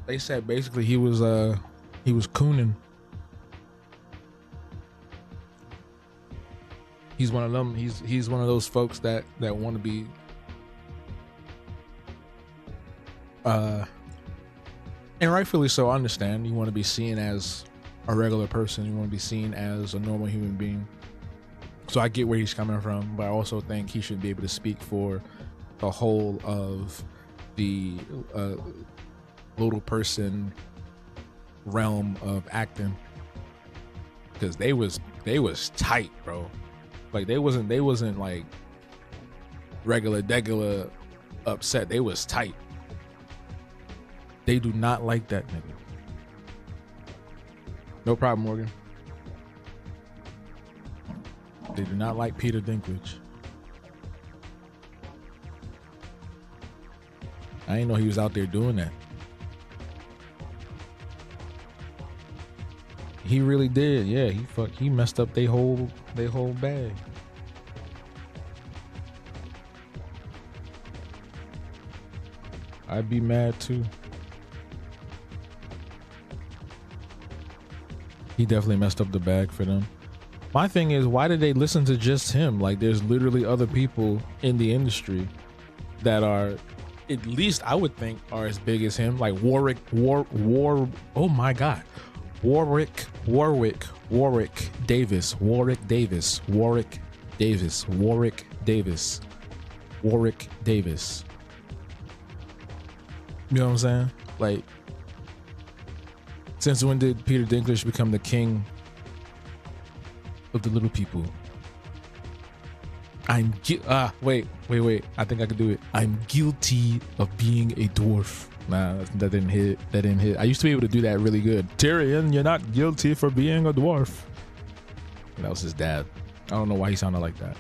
They said basically he was cooning. He's one of them. He's one of those folks that want to be and rightfully so. I understand. You want to be seen as a regular person. You want to be seen as a normal human being. So I get where he's coming from, but I also think he should be able to speak for the whole of the little person realm of acting, because they was tight, bro. Like they wasn't like regular upset. They was tight. They do not like that nigga. No problem, Morgan. They do not like Peter Dinklage. I didn't know he was out there doing that. He really did. Yeah, he messed up they whole bag. I'd be mad too. He definitely messed up the bag for them. My thing is, why did they listen to just him? Like, there's literally other people in the industry that are, at least I would think, are as big as him. Like Warwick Davis. You know what I'm saying? Like, since when did Peter Dinklage become the king of the little people? Wait. I think I could do it. I'm guilty of being a dwarf. Nah, that didn't hit. I used to be able to do that really good. Tyrion, you're not guilty for being a dwarf. That was his dad. I don't know why he sounded like that.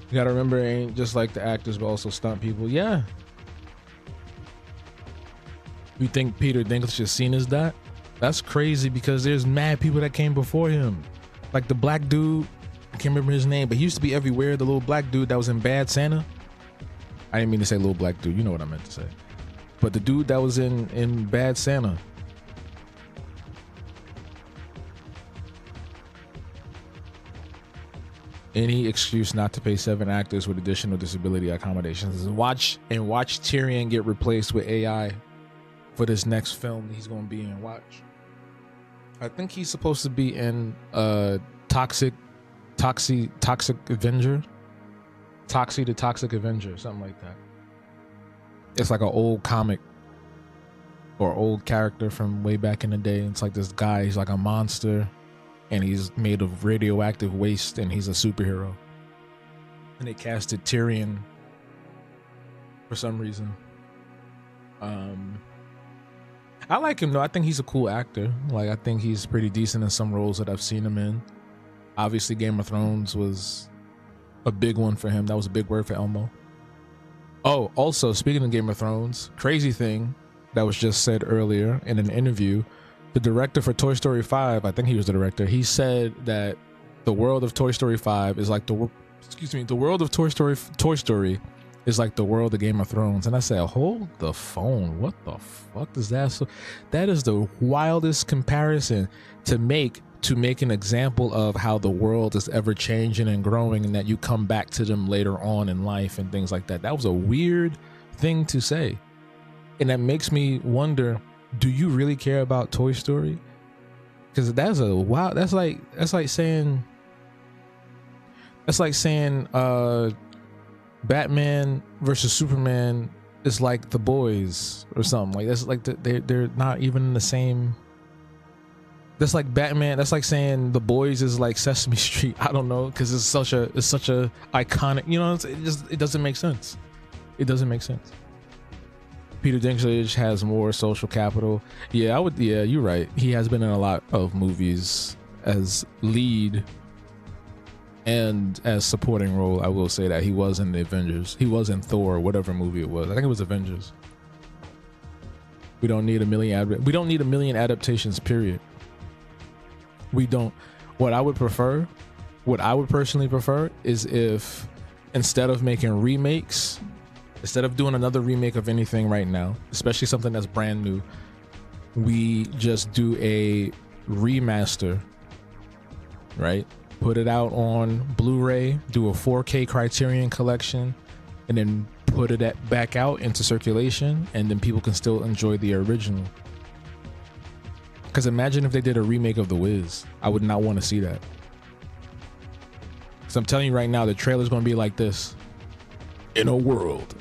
You gotta remember, it ain't just like the actors, but also stunt people. Yeah. You think Peter Dinklage is seen as that? That's crazy, because there's mad people that came before him. Like the black dude, I can't remember his name, but he used to be everywhere. The little black dude that was in Bad Santa. I didn't mean to say little black dude. You know what I meant to say. But the dude that was in Bad Santa. Any excuse not to pay 7 actors with additional disability accommodations. Watch Tyrion get replaced with AI for this next film he's going to be in. Watch. I think he's supposed to be in Toxic Avenger. Toxic the Toxic Avenger, something like that. It's like an old comic or old character from way back in the day. It's like this guy, he's like a monster and he's made of radioactive waste and he's a superhero. And they casted Tyrion for some reason. I like him though. I think he's a cool actor. Like, I think he's pretty decent in some roles that I've seen him in. Obviously, Game of Thrones was a big one for him. That was a big word for Elmo. Oh, also, speaking of Game of Thrones, crazy thing that was just said earlier in an interview, the director for Toy Story 5, I think he was the director, he said that the world of Toy Story 5 is like the world of Toy Story is like the world of Game of Thrones. And I said, hold the phone. What the fuck is that? So that is the wildest comparison to make an example of how the world is ever changing and growing, and that you come back to them later on in life and things like that. That was a weird thing to say. And that makes me wonder, do you really care about Toy Story? Because that's like saying Batman versus Superman is like The Boys or something. Like, that's like they're not even in the same. That's like Batman. That's like saying The Boys is like Sesame Street. I don't know, because it's such a iconic. You know, it doesn't make sense. It doesn't make sense. Peter Dinklage has more social capital. Yeah, you're right. He has been in a lot of movies as lead and as supporting role. I will say that he was in the Avengers. He was in Thor, whatever movie it was. I think it was Avengers. We don't need a million adaptations, period. We don't. What I would personally prefer is if, instead of making remakes, Instead of doing another remake of anything right now, especially something that's brand new, we just do a remaster, right? Put it out on Blu-ray, do a 4K Criterion collection, and then put it back out into circulation, and then people can still enjoy the original. Because imagine if they did a remake of The Wiz. I would not want to see that. So I'm telling you right now, the trailer's going to be like this. In a world.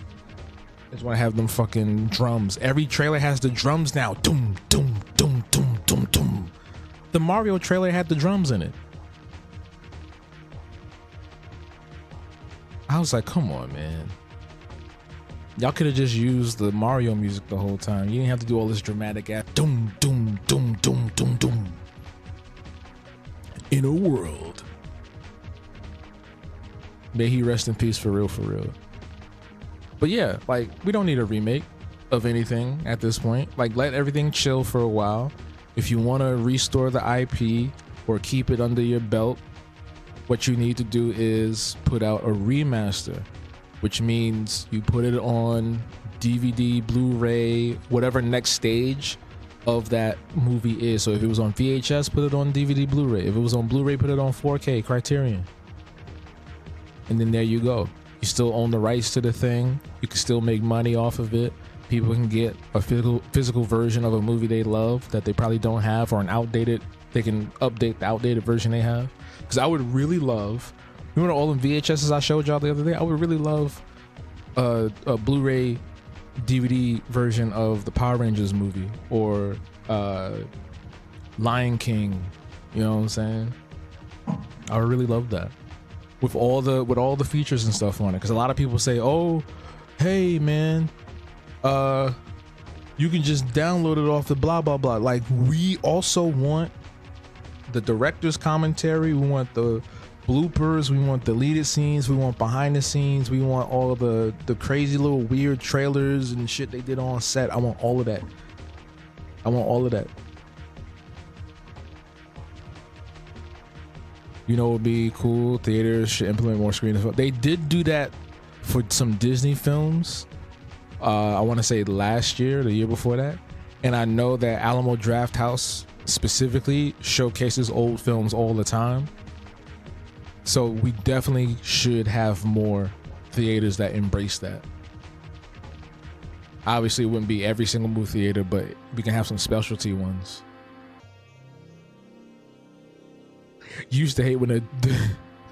I just want to have them fucking drums. Every trailer has the drums now. Doom, doom, doom, doom, doom, doom. The Mario trailer had the drums in it. I was like, come on, man. Y'all could have just used the Mario music the whole time. You didn't have to do all this dramatic ass doom, doom, doom, doom, doom, doom. In a world. May he rest in peace for real, for real. But yeah, like, we don't need a remake of anything at this point. Like, let everything chill for a while. If you want to restore the IP or keep it under your belt, what you need to do is put out a remaster, which means you put it on DVD, Blu-ray, whatever next stage of that movie is. So if it was on VHS, put it on DVD, Blu-ray. If it was on Blu-ray, put it on 4K Criterion. And then there you go. You still own the rights to the thing. You can still make money off of it. People can get a physical version of a movie they love that they probably don't have, or an outdated, they can update the outdated version they have. Because I would really love, remember all the VHSs I showed y'all the other day? I would really love a Blu-ray DVD version of the Power Rangers movie, or Lion King. You know what I'm saying? I would really love that. With all the features and stuff on it, because a lot of people say, "Oh, hey man, you can just download it off the blah blah blah." Like, we also want the director's commentary, we want the bloopers, we want deleted scenes, we want behind the scenes, we want all of the crazy little weird trailers and shit they did on set. I want all of that. I want all of that. You know, it would be cool. Theaters should implement more screens. They did do that for some Disney films. I want to say last year, the year before that. And I know that Alamo Drafthouse specifically showcases old films all the time. So we definitely should have more theaters that embrace that. Obviously, it wouldn't be every single movie theater, but we can have some specialty ones. You used to hate when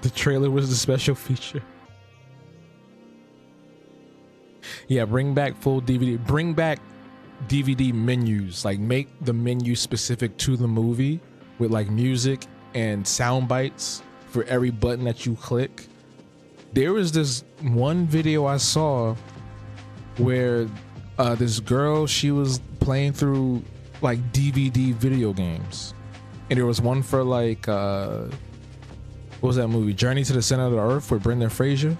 the trailer was the special feature. Yeah, bring back full DVD. Bring back DVD menus. Like, make the menu specific to the movie with like music and sound bites for every button that you click. There was this one video I saw where this girl, she was playing through like DVD video games. And there was one for like, what was that movie? Journey to the Center of the Earth with Brendan Fraser.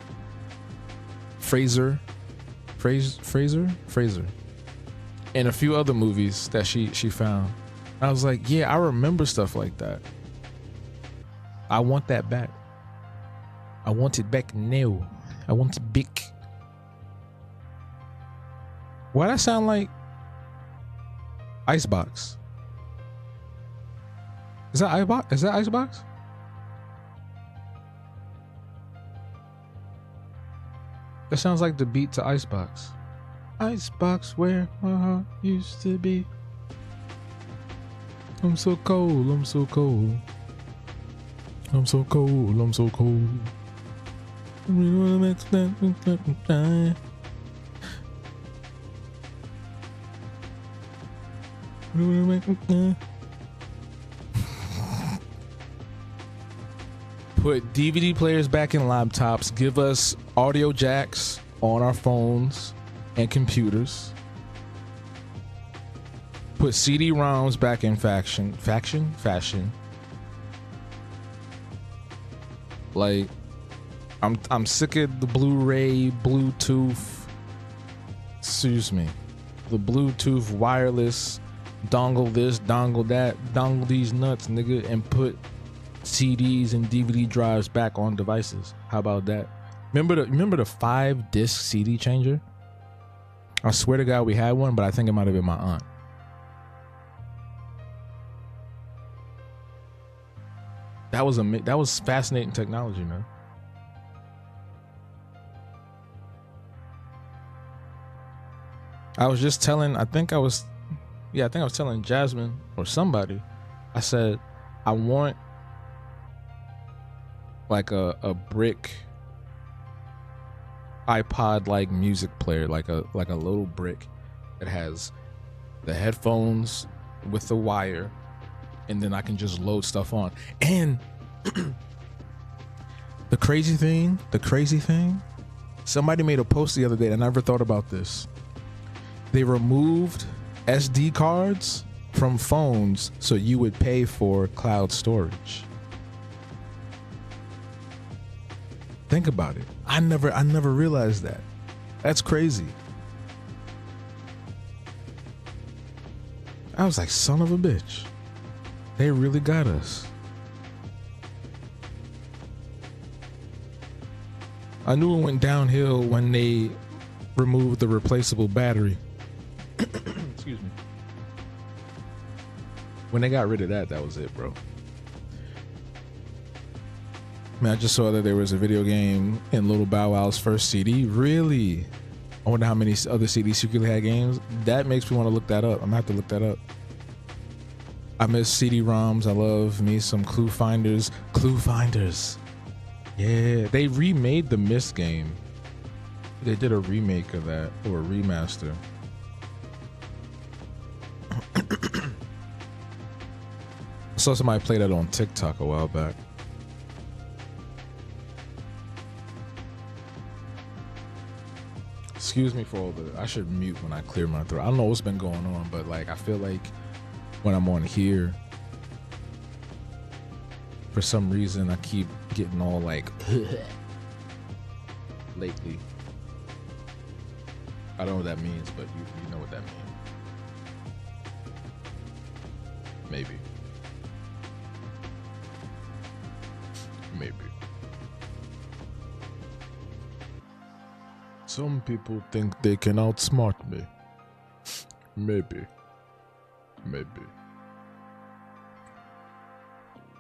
And a few other movies that she found. I was like, yeah, I remember stuff like that. I want that back. I want it back now. I want it big. Why that sound like Icebox? Is that Icebox? Is that Icebox? That sounds like the beat to Icebox. Icebox, where my heart used to be. I'm so cold, I'm so cold. I'm so cold, I'm so cold. Put DVD players back in laptops. Give us audio jacks on our phones and computers. Put CD-ROMs back in fashion. Like, I'm sick of the Blu-ray, Bluetooth. Excuse me, the Bluetooth wireless dongle this, dongle that, dongle these nuts, nigga, and put CDs and DVD drives back on devices. How about that? Remember the 5-disc CD changer? I swear to God we had one, but I think it might have been my aunt. That was fascinating technology, man. I was just telling, I think I was telling Jasmine or somebody. I said, I want like a brick iPod like music player, like a little brick that has the headphones with the wire, and then I can just load stuff on. And the crazy thing, somebody made a post the other day, and I never thought about this. They removed SD cards from phones so you would pay for cloud storage. Think about it. I never realized that. That's crazy. I was like, son of a bitch. They really got us. I knew it went downhill when they removed the replaceable battery. Excuse me. When they got rid of that, that was it, bro. Man, I just saw that there was a video game in Little Bow Wow's first CD. Really? I wonder how many other CDs secretly had games. That makes me want to look that up. I'm gonna have to look that up. I miss CD-ROMs. I love me some Clue Finders. Clue Finders. Yeah, they remade the Myst game. They did a remake of that, or a remaster. I saw somebody play that on TikTok a while back. Excuse me for all the, I should mute when I clear my throat. I don't know what's been going on, but like I feel like when I'm on here, for some reason I keep getting all like lately. I don't know what that means, but you know what that means. Maybe. Some people think they can outsmart me. Maybe.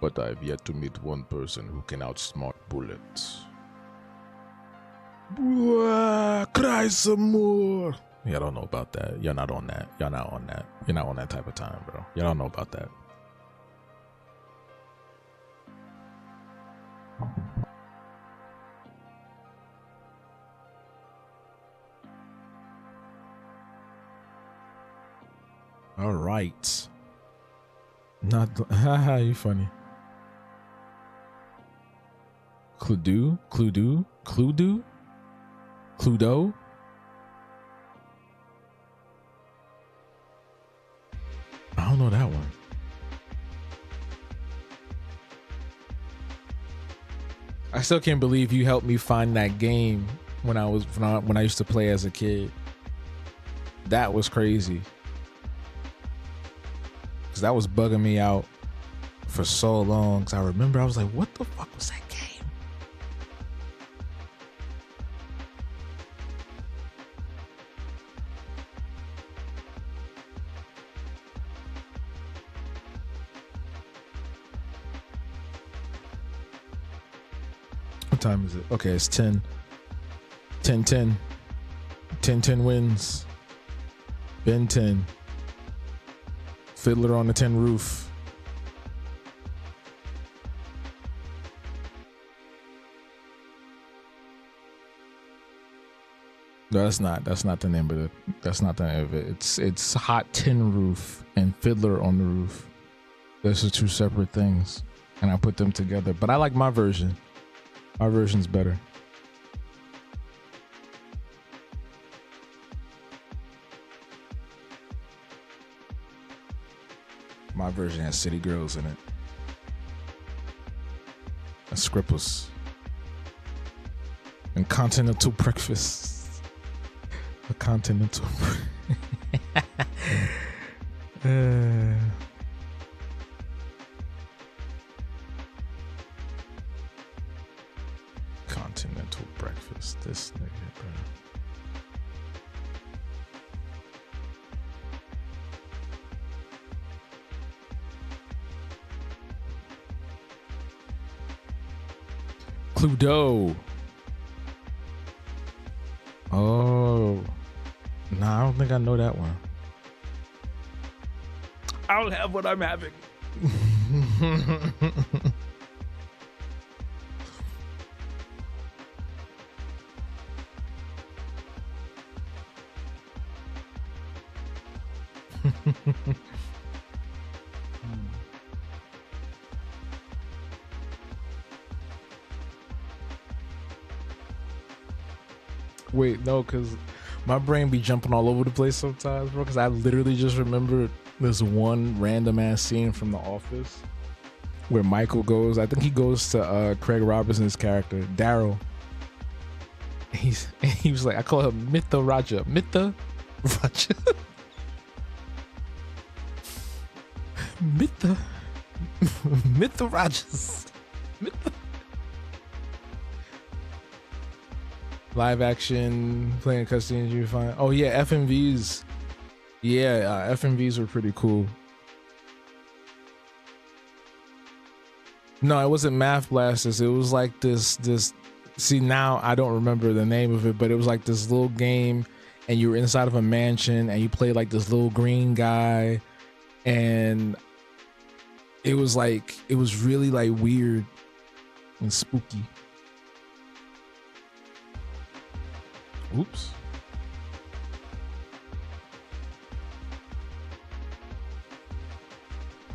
But I've yet to meet one person who can outsmart bullets. Cry some more. Y'all don't know about that. You're not on that. You're not on that. You're not on that type of time, bro. Y'all don't know about that. All right. Not haha, you funny. Cluedo? I don't know that one. I still can't believe you helped me find that game when I used to play as a kid. That was crazy. Cause that was bugging me out for so long. Cause I remember I was like, what the fuck was that game? What time is it? Okay, it's 10. 10 wins. Ben 10. Fiddler on the Tin Roof. No, that's not the name of it. That's not the name of it. It's Hot Tin Roof and Fiddler on the Roof. Those are two separate things, and I put them together. But I like my version. My version's better. My version has City Girls in it. And Scripples. And Continental Breakfast. A Continental Continental Breakfast. This nigga, bro. Cluedo. Oh. Nah, I don't think I know that one. I'll have what I'm having. Wait, no, because my brain be jumping all over the place sometimes, bro, because I literally just remember this one random ass scene from The Office where Michael goes, I think he goes to Craig Robinson's character, Daryl. He was like, I call him Mitha Raja. Mitha Raja. Mitha Rajas. Mitha. Live action playing cutscenes you find. Oh yeah, FMVs. Yeah, FMVs were pretty cool. No, it wasn't Math Blasters. It was like this. See, now I don't remember the name of it, but it was like this little game, and you were inside of a mansion, and you played like this little green guy, and it was really like weird and spooky. Oops.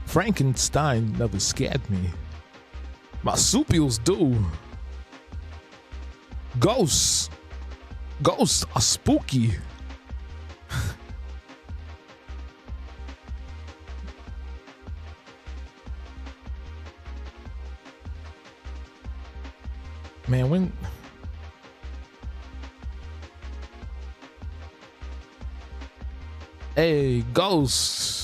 Frankenstein never scared me. Marsupials do. Ghosts are spooky. Man, when hey, ghosts.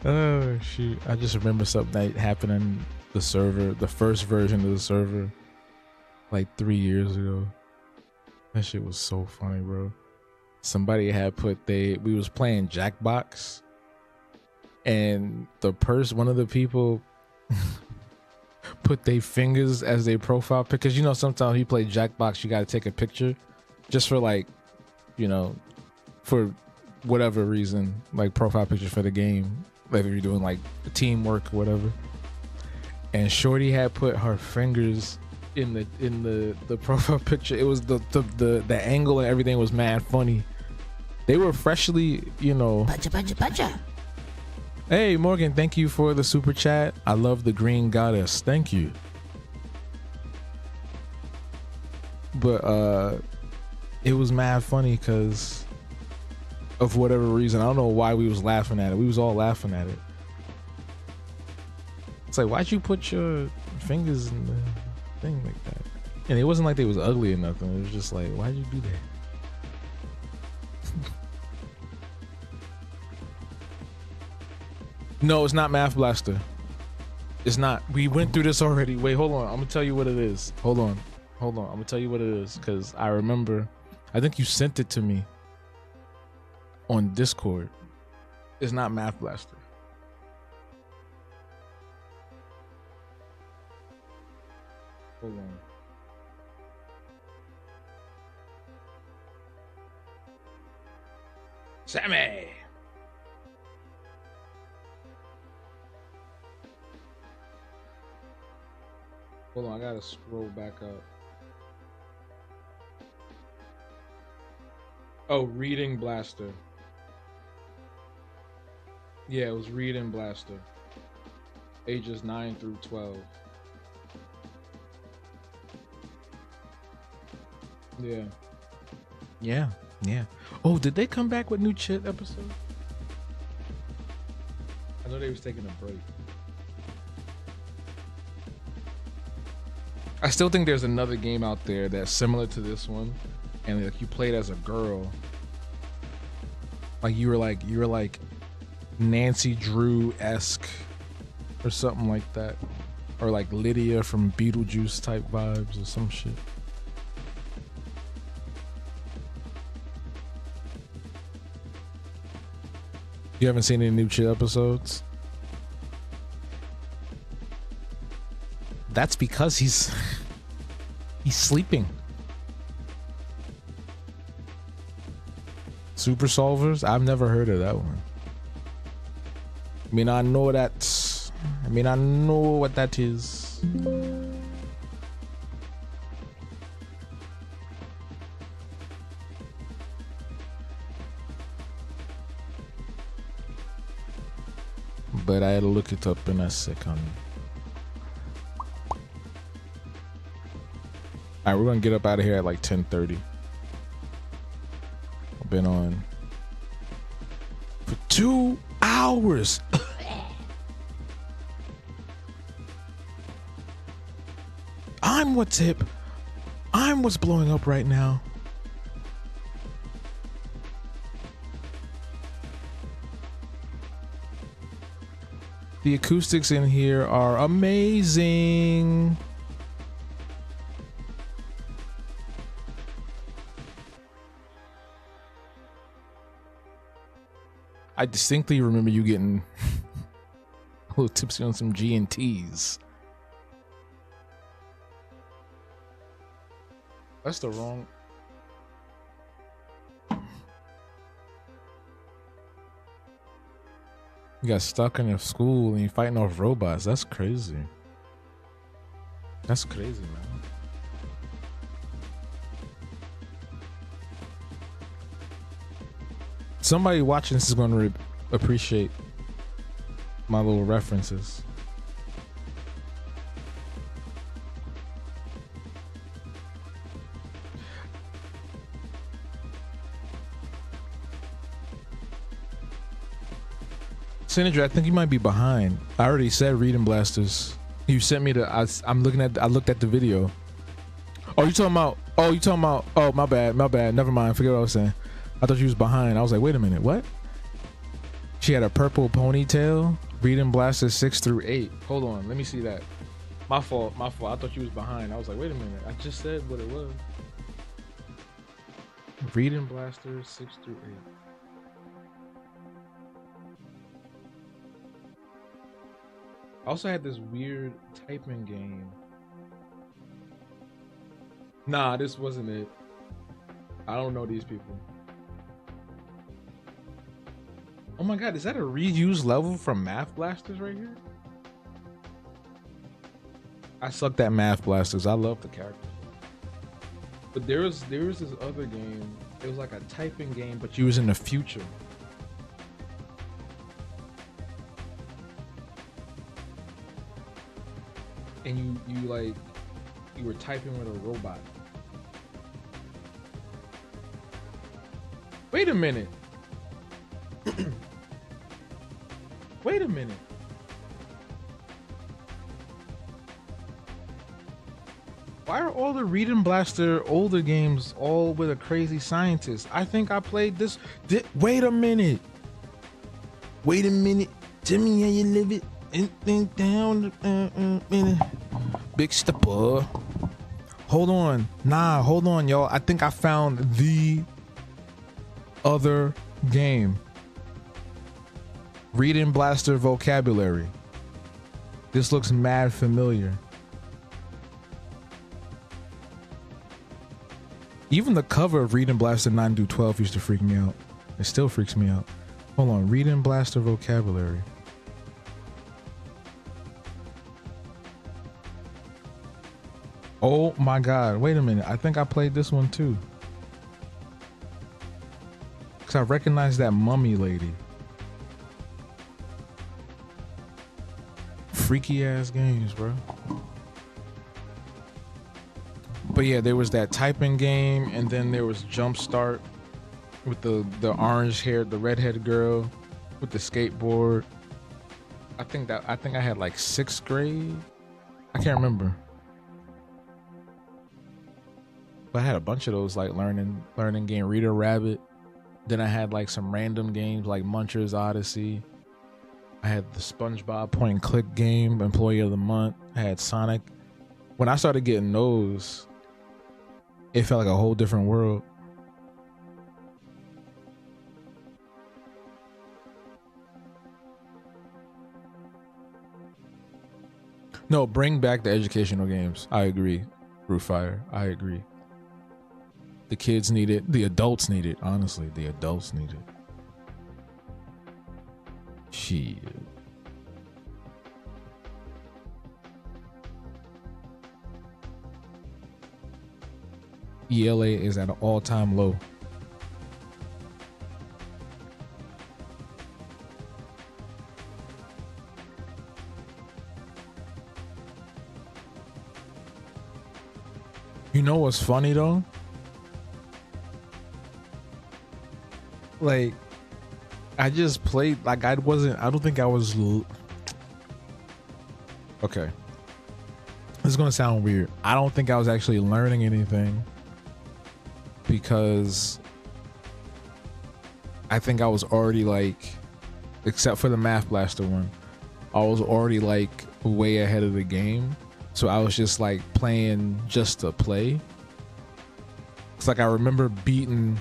Oh shoot, I just remember something that happened in the server, the first version of the server, like 3 years ago. That shit was so funny, bro. Somebody had put we was playing Jackbox, and one of the people put their fingers as their profile pic, because you know sometimes you play Jackbox, you got to take a picture just for like, you know, for whatever reason, like profile picture for the game, like if you're doing like teamwork or whatever. And Shorty had put her fingers in the profile picture. It was the angle and everything was mad funny. They were freshly, you know. Baja. Hey Morgan, thank you for the super chat. I love the green goddess. Thank you. But it was mad funny because of whatever reason. I don't know why we was laughing at it. We was all laughing at it. It's like, why'd you put your fingers in the thing like that? And it wasn't like they was ugly or nothing. It was just like, why'd you do that? No, it's not Math Blaster. It's not. We went through this already. Wait, hold on. I'm gonna tell you what it is. Hold on. I'm gonna tell you what it is, because I remember. I think you sent it to me on Discord. It's not Math Blaster. Hold on. Sammy. Hold on, I gotta scroll back up. Oh, Reading Blaster. Yeah, it was Reading Blaster. Ages 9 through 12. Yeah. Yeah. Oh, did they come back with new Chit episode? I know they was taking a break. I still think there's another game out there that's similar to this one, and like you played as a girl. Like you were like Nancy Drew-esque or something like that. Or like Lydia from Beetlejuice type vibes or some shit. You haven't seen any new Chill episodes? That's because he's sleeping. Super Solvers? I've never heard of that one. I mean, I know what that is. But I had to look it up in a second. Alright, we're gonna get up out of here at like 10:30. I've been on for 2 hours. I'm what's hip. I'm what's blowing up right now. The acoustics in here are amazing. I distinctly remember you getting a little tipsy on some G&Ts. That's the wrong. You got stuck in a school and you fighting off robots. That's crazy. That's crazy, man. Somebody watching this is going to appreciate my little references. Synergy, I think you might be behind. I already said Reading Blasters. You sent me the. I looked at the video. Oh, you talking about? Oh, my bad. Never mind. Forget what I was saying. I thought you was behind. I was like, wait a minute, what? She had a purple ponytail. Reading Blasters 6 through 8. Hold on, let me see that. My fault. I thought you was behind. I was like, wait a minute. I just said what it was. Reading Blasters 6 through 8. I also had this weird typing game. Nah, this wasn't it. I don't know these people. Oh my god, is that a reused level from Math Blasters right here? I sucked at Math Blasters. I love the characters. But there was this other game. It was like a typing game, but you was in the future. And you were typing with a robot. Wait a minute. Wait a minute. Why are all the Reading Blaster older games all with a crazy scientist? I think I played this. Wait a minute. Wait a minute. Tell me how you live it. And think down. Big stepper. Hold on. Nah, hold on, y'all. I think I found the other game. Reading Blaster Vocabulary. This looks mad familiar. Even the cover of Reading Blaster 9 through 12 used to freak me out. It still freaks me out. Hold on, Reading Blaster Vocabulary. Oh my god, wait a minute. I think I played this one too. Cause I recognize that mummy lady. Freaky ass games, bro. But yeah, there was that typing game, and then there was Jumpstart with the orange haired, the redheaded girl with the skateboard. I think I had like 6th grade. I can't remember. But I had a bunch of those like learning game. Reader Rabbit. Then I had like some random games like Muncher's Odyssey. I had the SpongeBob point and click game, Employee of the Month. I had Sonic. When I started getting those, it felt like a whole different world. No, bring back the educational games. I agree. Through Fire. I agree. The kids need it. The adults need it. Honestly, the adults need it. Shit. ELA is at an all-time low. You know what's funny though? Like, I just played, like, I don't think I was, okay. This is gonna sound weird. I don't think I was actually learning anything because I think I was already like, except for the Math Blaster one, I was already like way ahead of the game. So I was just like playing just to play. It's like I remember beating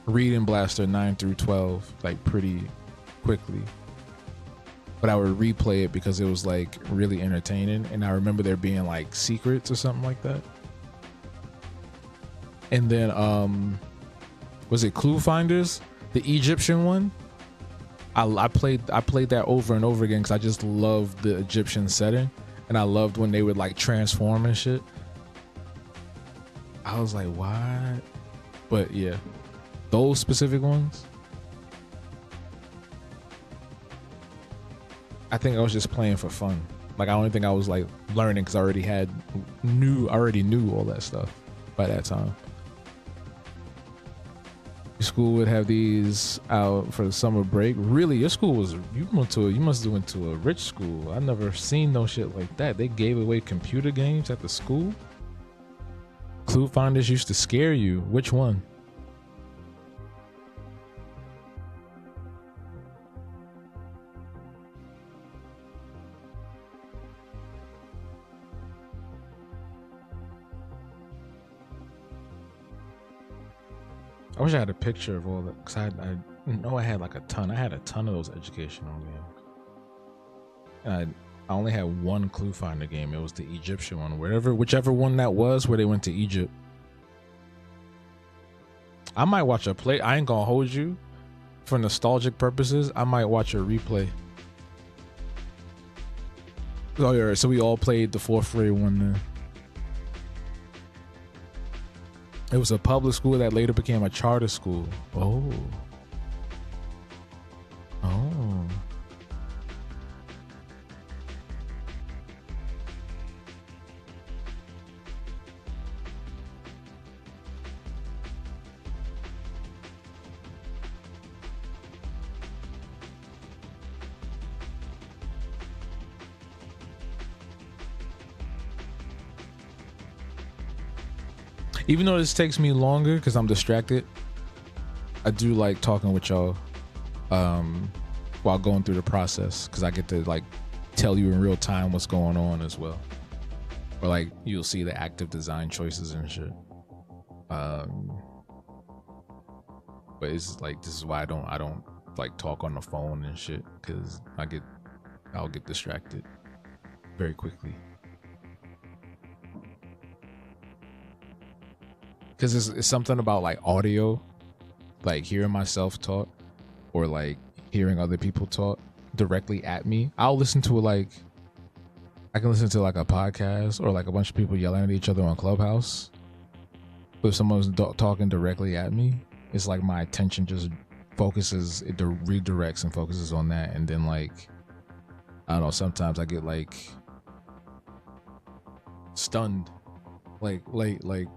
Reading Blaster 9 through 12 like pretty quickly. But I would replay it because it was like really entertaining. And I remember there being like secrets or something like that. And then was it Clue Finders? The Egyptian one? I played that over and over again because I just loved the Egyptian setting. And I loved when they would like transform and shit. I was like, what? But yeah, those specific ones, I think I was just playing for fun. Like, I don't think I was like learning because I already knew all that stuff by that time. Your school would have these out for the summer break. Really, your school was, you must have went to a rich school. I never seen no shit like that. They gave away computer games at the school. Clue Finders used to scare you. Which one? I wish I had a picture of all that, because I know I had like a ton. I had a ton of those educational games. And I only had one Clue Finder game. It was the Egyptian one. Whichever one that was, where they went to Egypt. I might watch a play. I ain't gonna hold you. For nostalgic purposes, I might watch a replay. Oh yeah, so we all played the fourth grade one then. It was a public school that later became a charter school. Oh. Even though this takes me longer because I'm distracted, I do like talking with y'all while going through the process, because I get to like tell you in real time what's going on as well. Or like you'll see the active design choices and shit. But it's like, this is why I don't like talk on the phone and shit, because I'll get distracted very quickly. Because it's something about like audio, like hearing myself talk or like hearing other people talk directly at me. I'll listen to I can listen to like a podcast or like a bunch of people yelling at each other on Clubhouse. But if someone's talking directly at me, it's like my attention just focuses, it redirects and focuses on that. And then like, I don't know, sometimes I get like stunned. Like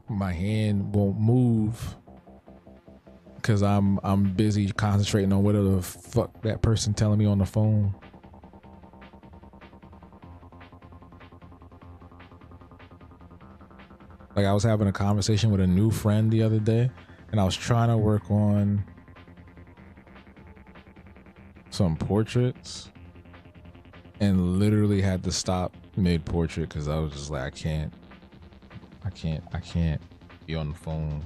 my hand won't move because I'm busy concentrating on whatever the fuck that person telling me on the phone. Like, I was having a conversation with a new friend the other day, and I was trying to work on some portraits and literally had to stop mid-portrait because I was just like, I can't be on the phone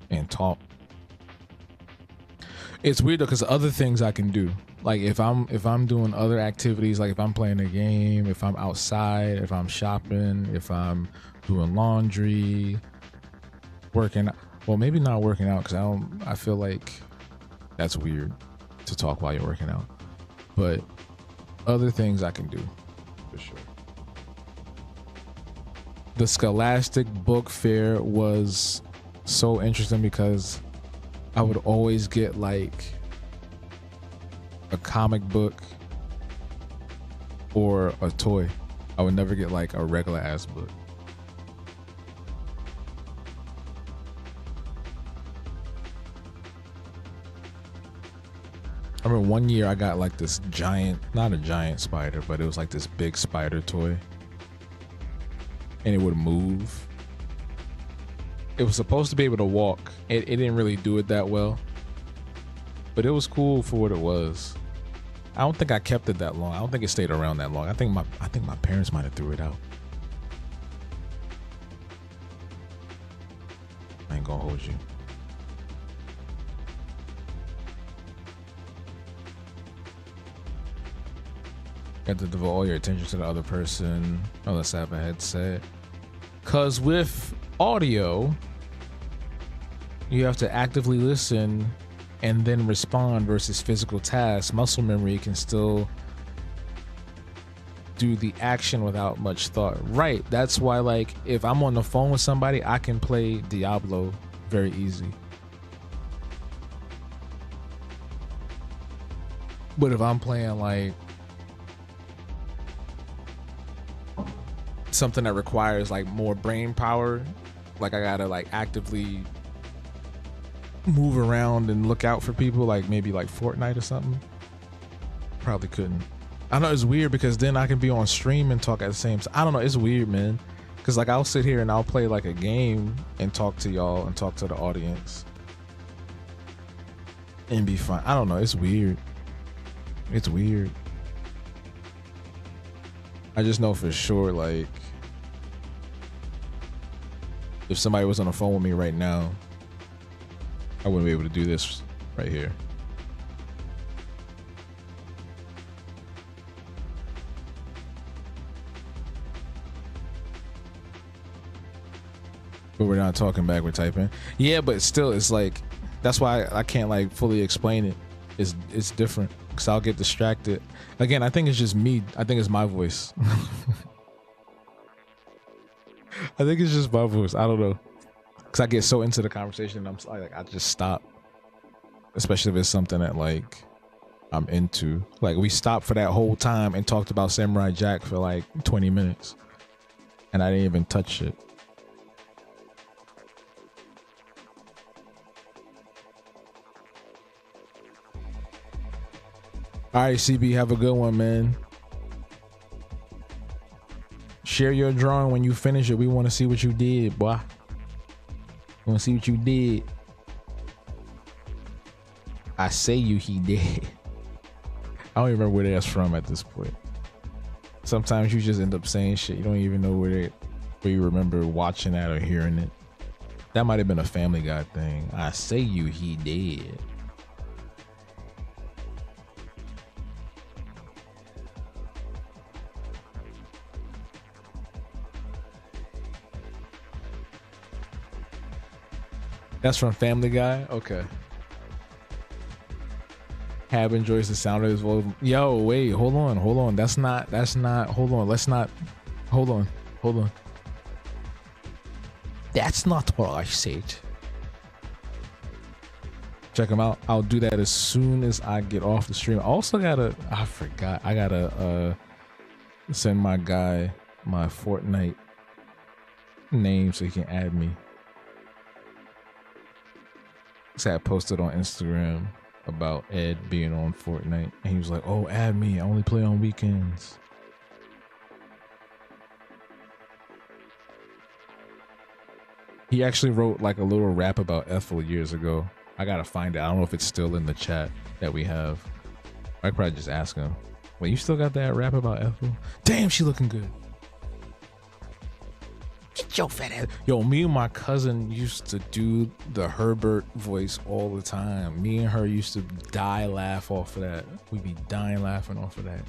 and talk. It's weird though, because other things I can do. Like if I'm doing other activities, like if I'm playing a game, if I'm outside, if I'm shopping, if I'm doing laundry, working, well, maybe not working out, because I feel like that's weird to talk while you're working out. But other things I can do for sure. The Scholastic Book Fair was so interesting because I would always get like a comic book or a toy. I would never get like a regular ass book. I remember one year I got like this giant, not a giant spider, but it was like this big spider toy. And it would move. It was supposed to be able to walk. It didn't really do it that well. But it was cool for what it was. I don't think I kept it that long. I don't think it stayed around that long. I think my parents might have threw it out. I ain't gonna hold you. You have to devote all your attention to the other person unless I have a headset. Cause with audio, you have to actively listen and then respond versus physical tasks. Muscle memory can still do the action without much thought. Right. That's why, like, if I'm on the phone with somebody, I can play Diablo very easy. But if I'm playing like something that requires like more brain power, like I gotta like actively move around and look out for people, like maybe like Fortnite or something, probably couldn't. I know it's weird because then I can be on stream and talk at the same time. I don't know, it's weird, man, because like I'll sit here and I'll play like a game and talk to y'all and talk to the audience and be fine. I don't know, it's weird. It's weird. I just know for sure, like, if somebody was on the phone with me right now, I wouldn't be able to do this right here. But we're not talking back, we're typing. Yeah, but still, it's like, that's why I can't like fully explain it. It's different because I'll get distracted. Again, I think it's just me. I think it's my voice. I think it's just my voice. I don't know. Because I get so into the conversation and I'm like, I just stop. Especially if it's something that like I'm into. Like we stopped for that whole time and talked about Samurai Jack for like 20 minutes. And I didn't even touch it. All right, CB, have a good one, man. Share your drawing when you finish it. We want to see what you did, boy. We want to see what you did. I say he did. I don't even remember where that's from at this point. Sometimes you just end up saying shit. You don't even know where you remember watching that or hearing it. That might have been a Family Guy thing. I say he did. That's from Family Guy? Okay. Hab enjoys the sound of his voice. Yo, wait, hold on. That's not, hold on. That's not what I said. Check him out. I'll do that as soon as I get off the stream. I gotta send my guy my Fortnite name so he can add me. I posted on Instagram about Ed being on Fortnite and he was like, oh, add me, I only play on weekends. He actually wrote like a little rap about Ethel years ago. I gotta find it. I don't know if it's still in the chat that we have. I could probably just ask him. Wait, you still got that rap about Ethel? Damn, she looking good. Shut your fat ass. Yo, me and my cousin used to do the Herbert voice all the time. Me and her used to die laugh off of that. We'd be dying laughing off of that.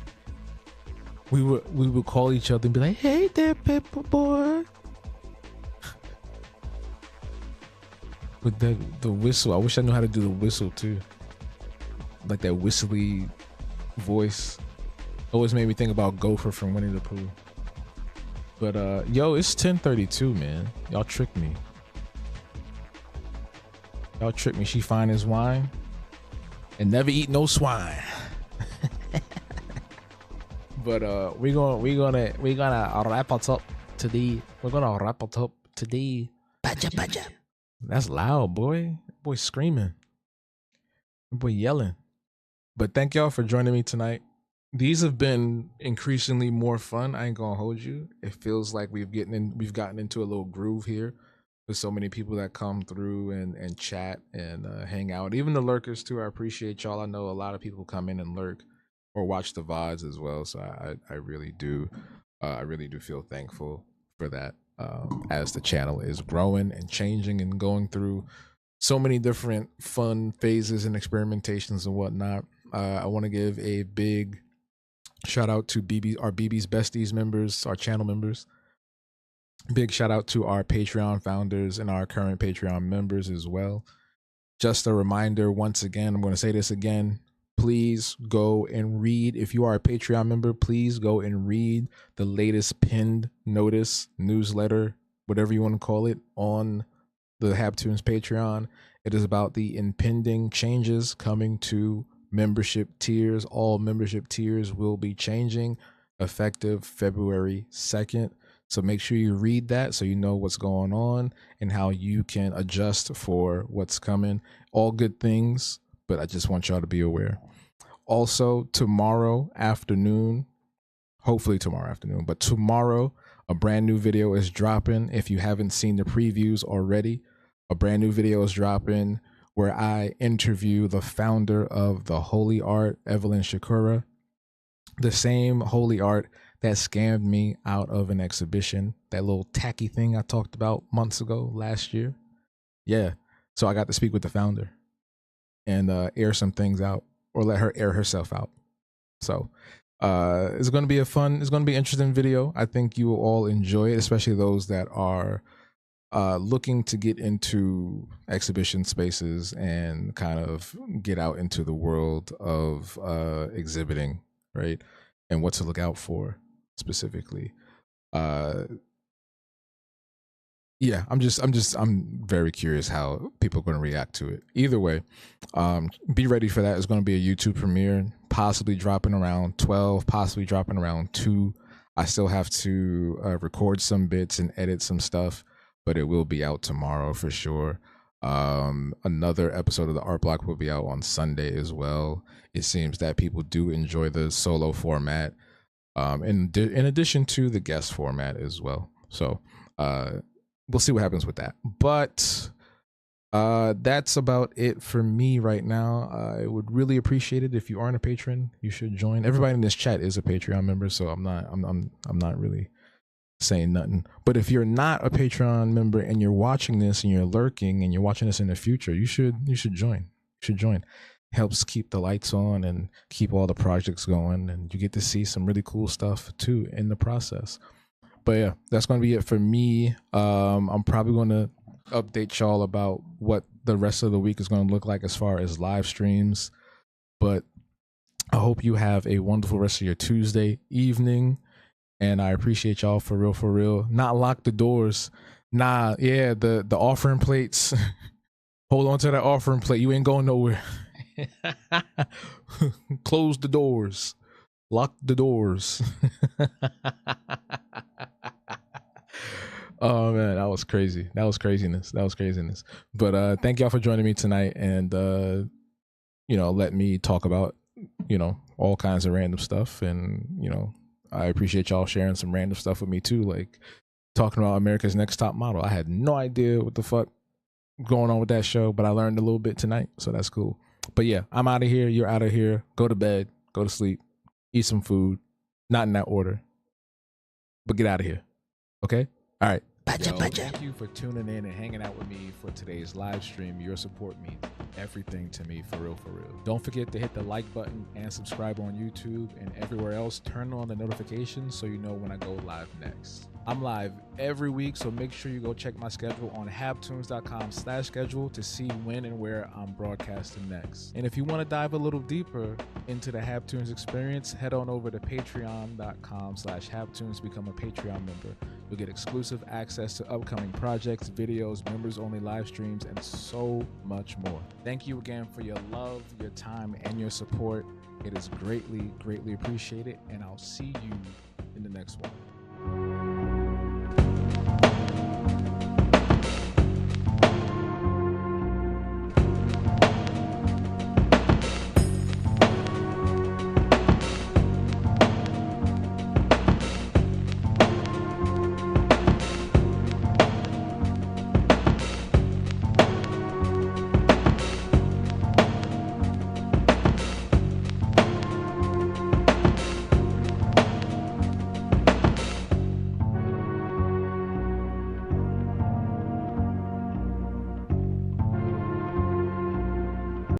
We would call each other and be like, "Hey there, Pepper boy." With the whistle, I wish I knew how to do the whistle too. Like that whistly voice. Always made me think about Gopher from Winnie the Pooh. But yo, it's 10:32, man. Y'all tricked me. Y'all tricked me. She fine as wine and never eat no swine. But we're gonna wrap it up today. We're gonna wrap it up today. Baja, baja. That's loud, boy. Boy screaming. Boy yelling. But thank y'all for joining me tonight. These have been increasingly more fun. I ain't gonna hold you. It feels like we've gotten into a little groove here with so many people that come through and chat and hang out. Even the lurkers too. I appreciate y'all. I know a lot of people come in and lurk or watch the VODs as well. So I really do. I really do feel thankful for that. As the channel is growing and changing and going through so many different fun phases and experimentations and whatnot. I want to give a big shout out to our BB's Besties members, our channel members. Big shout out to our Patreon founders and our current Patreon members as well. Just a reminder, once again, I'm going to say this again. Please go and read. If you are a Patreon member, please go and read the latest pinned notice, newsletter, whatever you want to call it, on the Habtoons Patreon. It is about the impending changes coming to membership tiers. All membership tiers will be changing effective February 2nd. So make sure you read that so you know what's going on and how you can adjust for what's coming. All good things, but I just want y'all to be aware. Also, tomorrow afternoon, hopefully tomorrow afternoon, but tomorrow, a brand new video is dropping. If you haven't seen the previews already, a brand new video is dropping where I interview the founder of the Holy Art, Evelyn Shakura, the same Holy Art that scammed me out of an exhibition, that little tacky thing I talked about months ago, last year. Yeah, so I got to speak with the founder and air some things out, or let her air herself out. So it's going to be it's going to be an interesting video. I think you will all enjoy it, especially those that are looking to get into exhibition spaces and kind of get out into the world of exhibiting, right? And what to look out for specifically. Yeah, I'm very curious how people are going to react to it. Either way, be ready for that. It's going to be a YouTube premiere, possibly dropping around 12, possibly dropping around 2. I still have to record some bits and edit some stuff, but it will be out tomorrow for sure. Another episode of the Art Block will be out on Sunday as well. It seems that people do enjoy the solo format, in addition to the guest format as well. So we'll see what happens with that. But that's about it for me right now. I would really appreciate it if you aren't a patron. You should join. Everybody in this chat is a Patreon member, so I'm not really saying nothing. But if you're not a Patreon member and you're watching this and you're lurking and you're watching this in the future, you should join. You should join. Helps keep the lights on and keep all the projects going, and you get to see some really cool stuff too in the process. But yeah, that's going to be it for me. I'm probably going to update y'all about what the rest of the week is going to look like as far as live streams. But I hope you have a wonderful rest of your Tuesday evening. And I appreciate y'all for real. Not lock the doors. Nah, yeah, the offering plates. Hold on to that offering plate. You ain't going nowhere. Close the doors. Lock the doors. Oh man, that was crazy. That was craziness. But thank y'all for joining me tonight, and let me talk about all kinds of random stuff. And I appreciate y'all sharing some random stuff with me too, like talking about America's Next Top Model. I had no idea what the fuck going on with that show, but I learned a little bit tonight, so that's cool. But yeah, I'm out of here. You're out of here. Go to bed. Go to sleep. Eat some food. Not in that order, but get out of here. Okay? All right. Baja, baja. Thank you for tuning in and hanging out with me for today's live stream. Your support means everything to me, for real, for real. Don't forget to hit the like button and subscribe on YouTube and everywhere else. Turn on the notifications so you know when I go live next. I'm live every week, so make sure you go check my schedule on habtunes.com/schedule to see when and where I'm broadcasting next. And if you want to dive a little deeper into the Habtunes experience, head on over to patreon.com/habtunes, become a Patreon member. You'll get exclusive access to upcoming projects, videos, members-only live streams, and so much more. Thank you again for your love, your time, and your support. It is greatly, greatly appreciated, and I'll see you in the next one.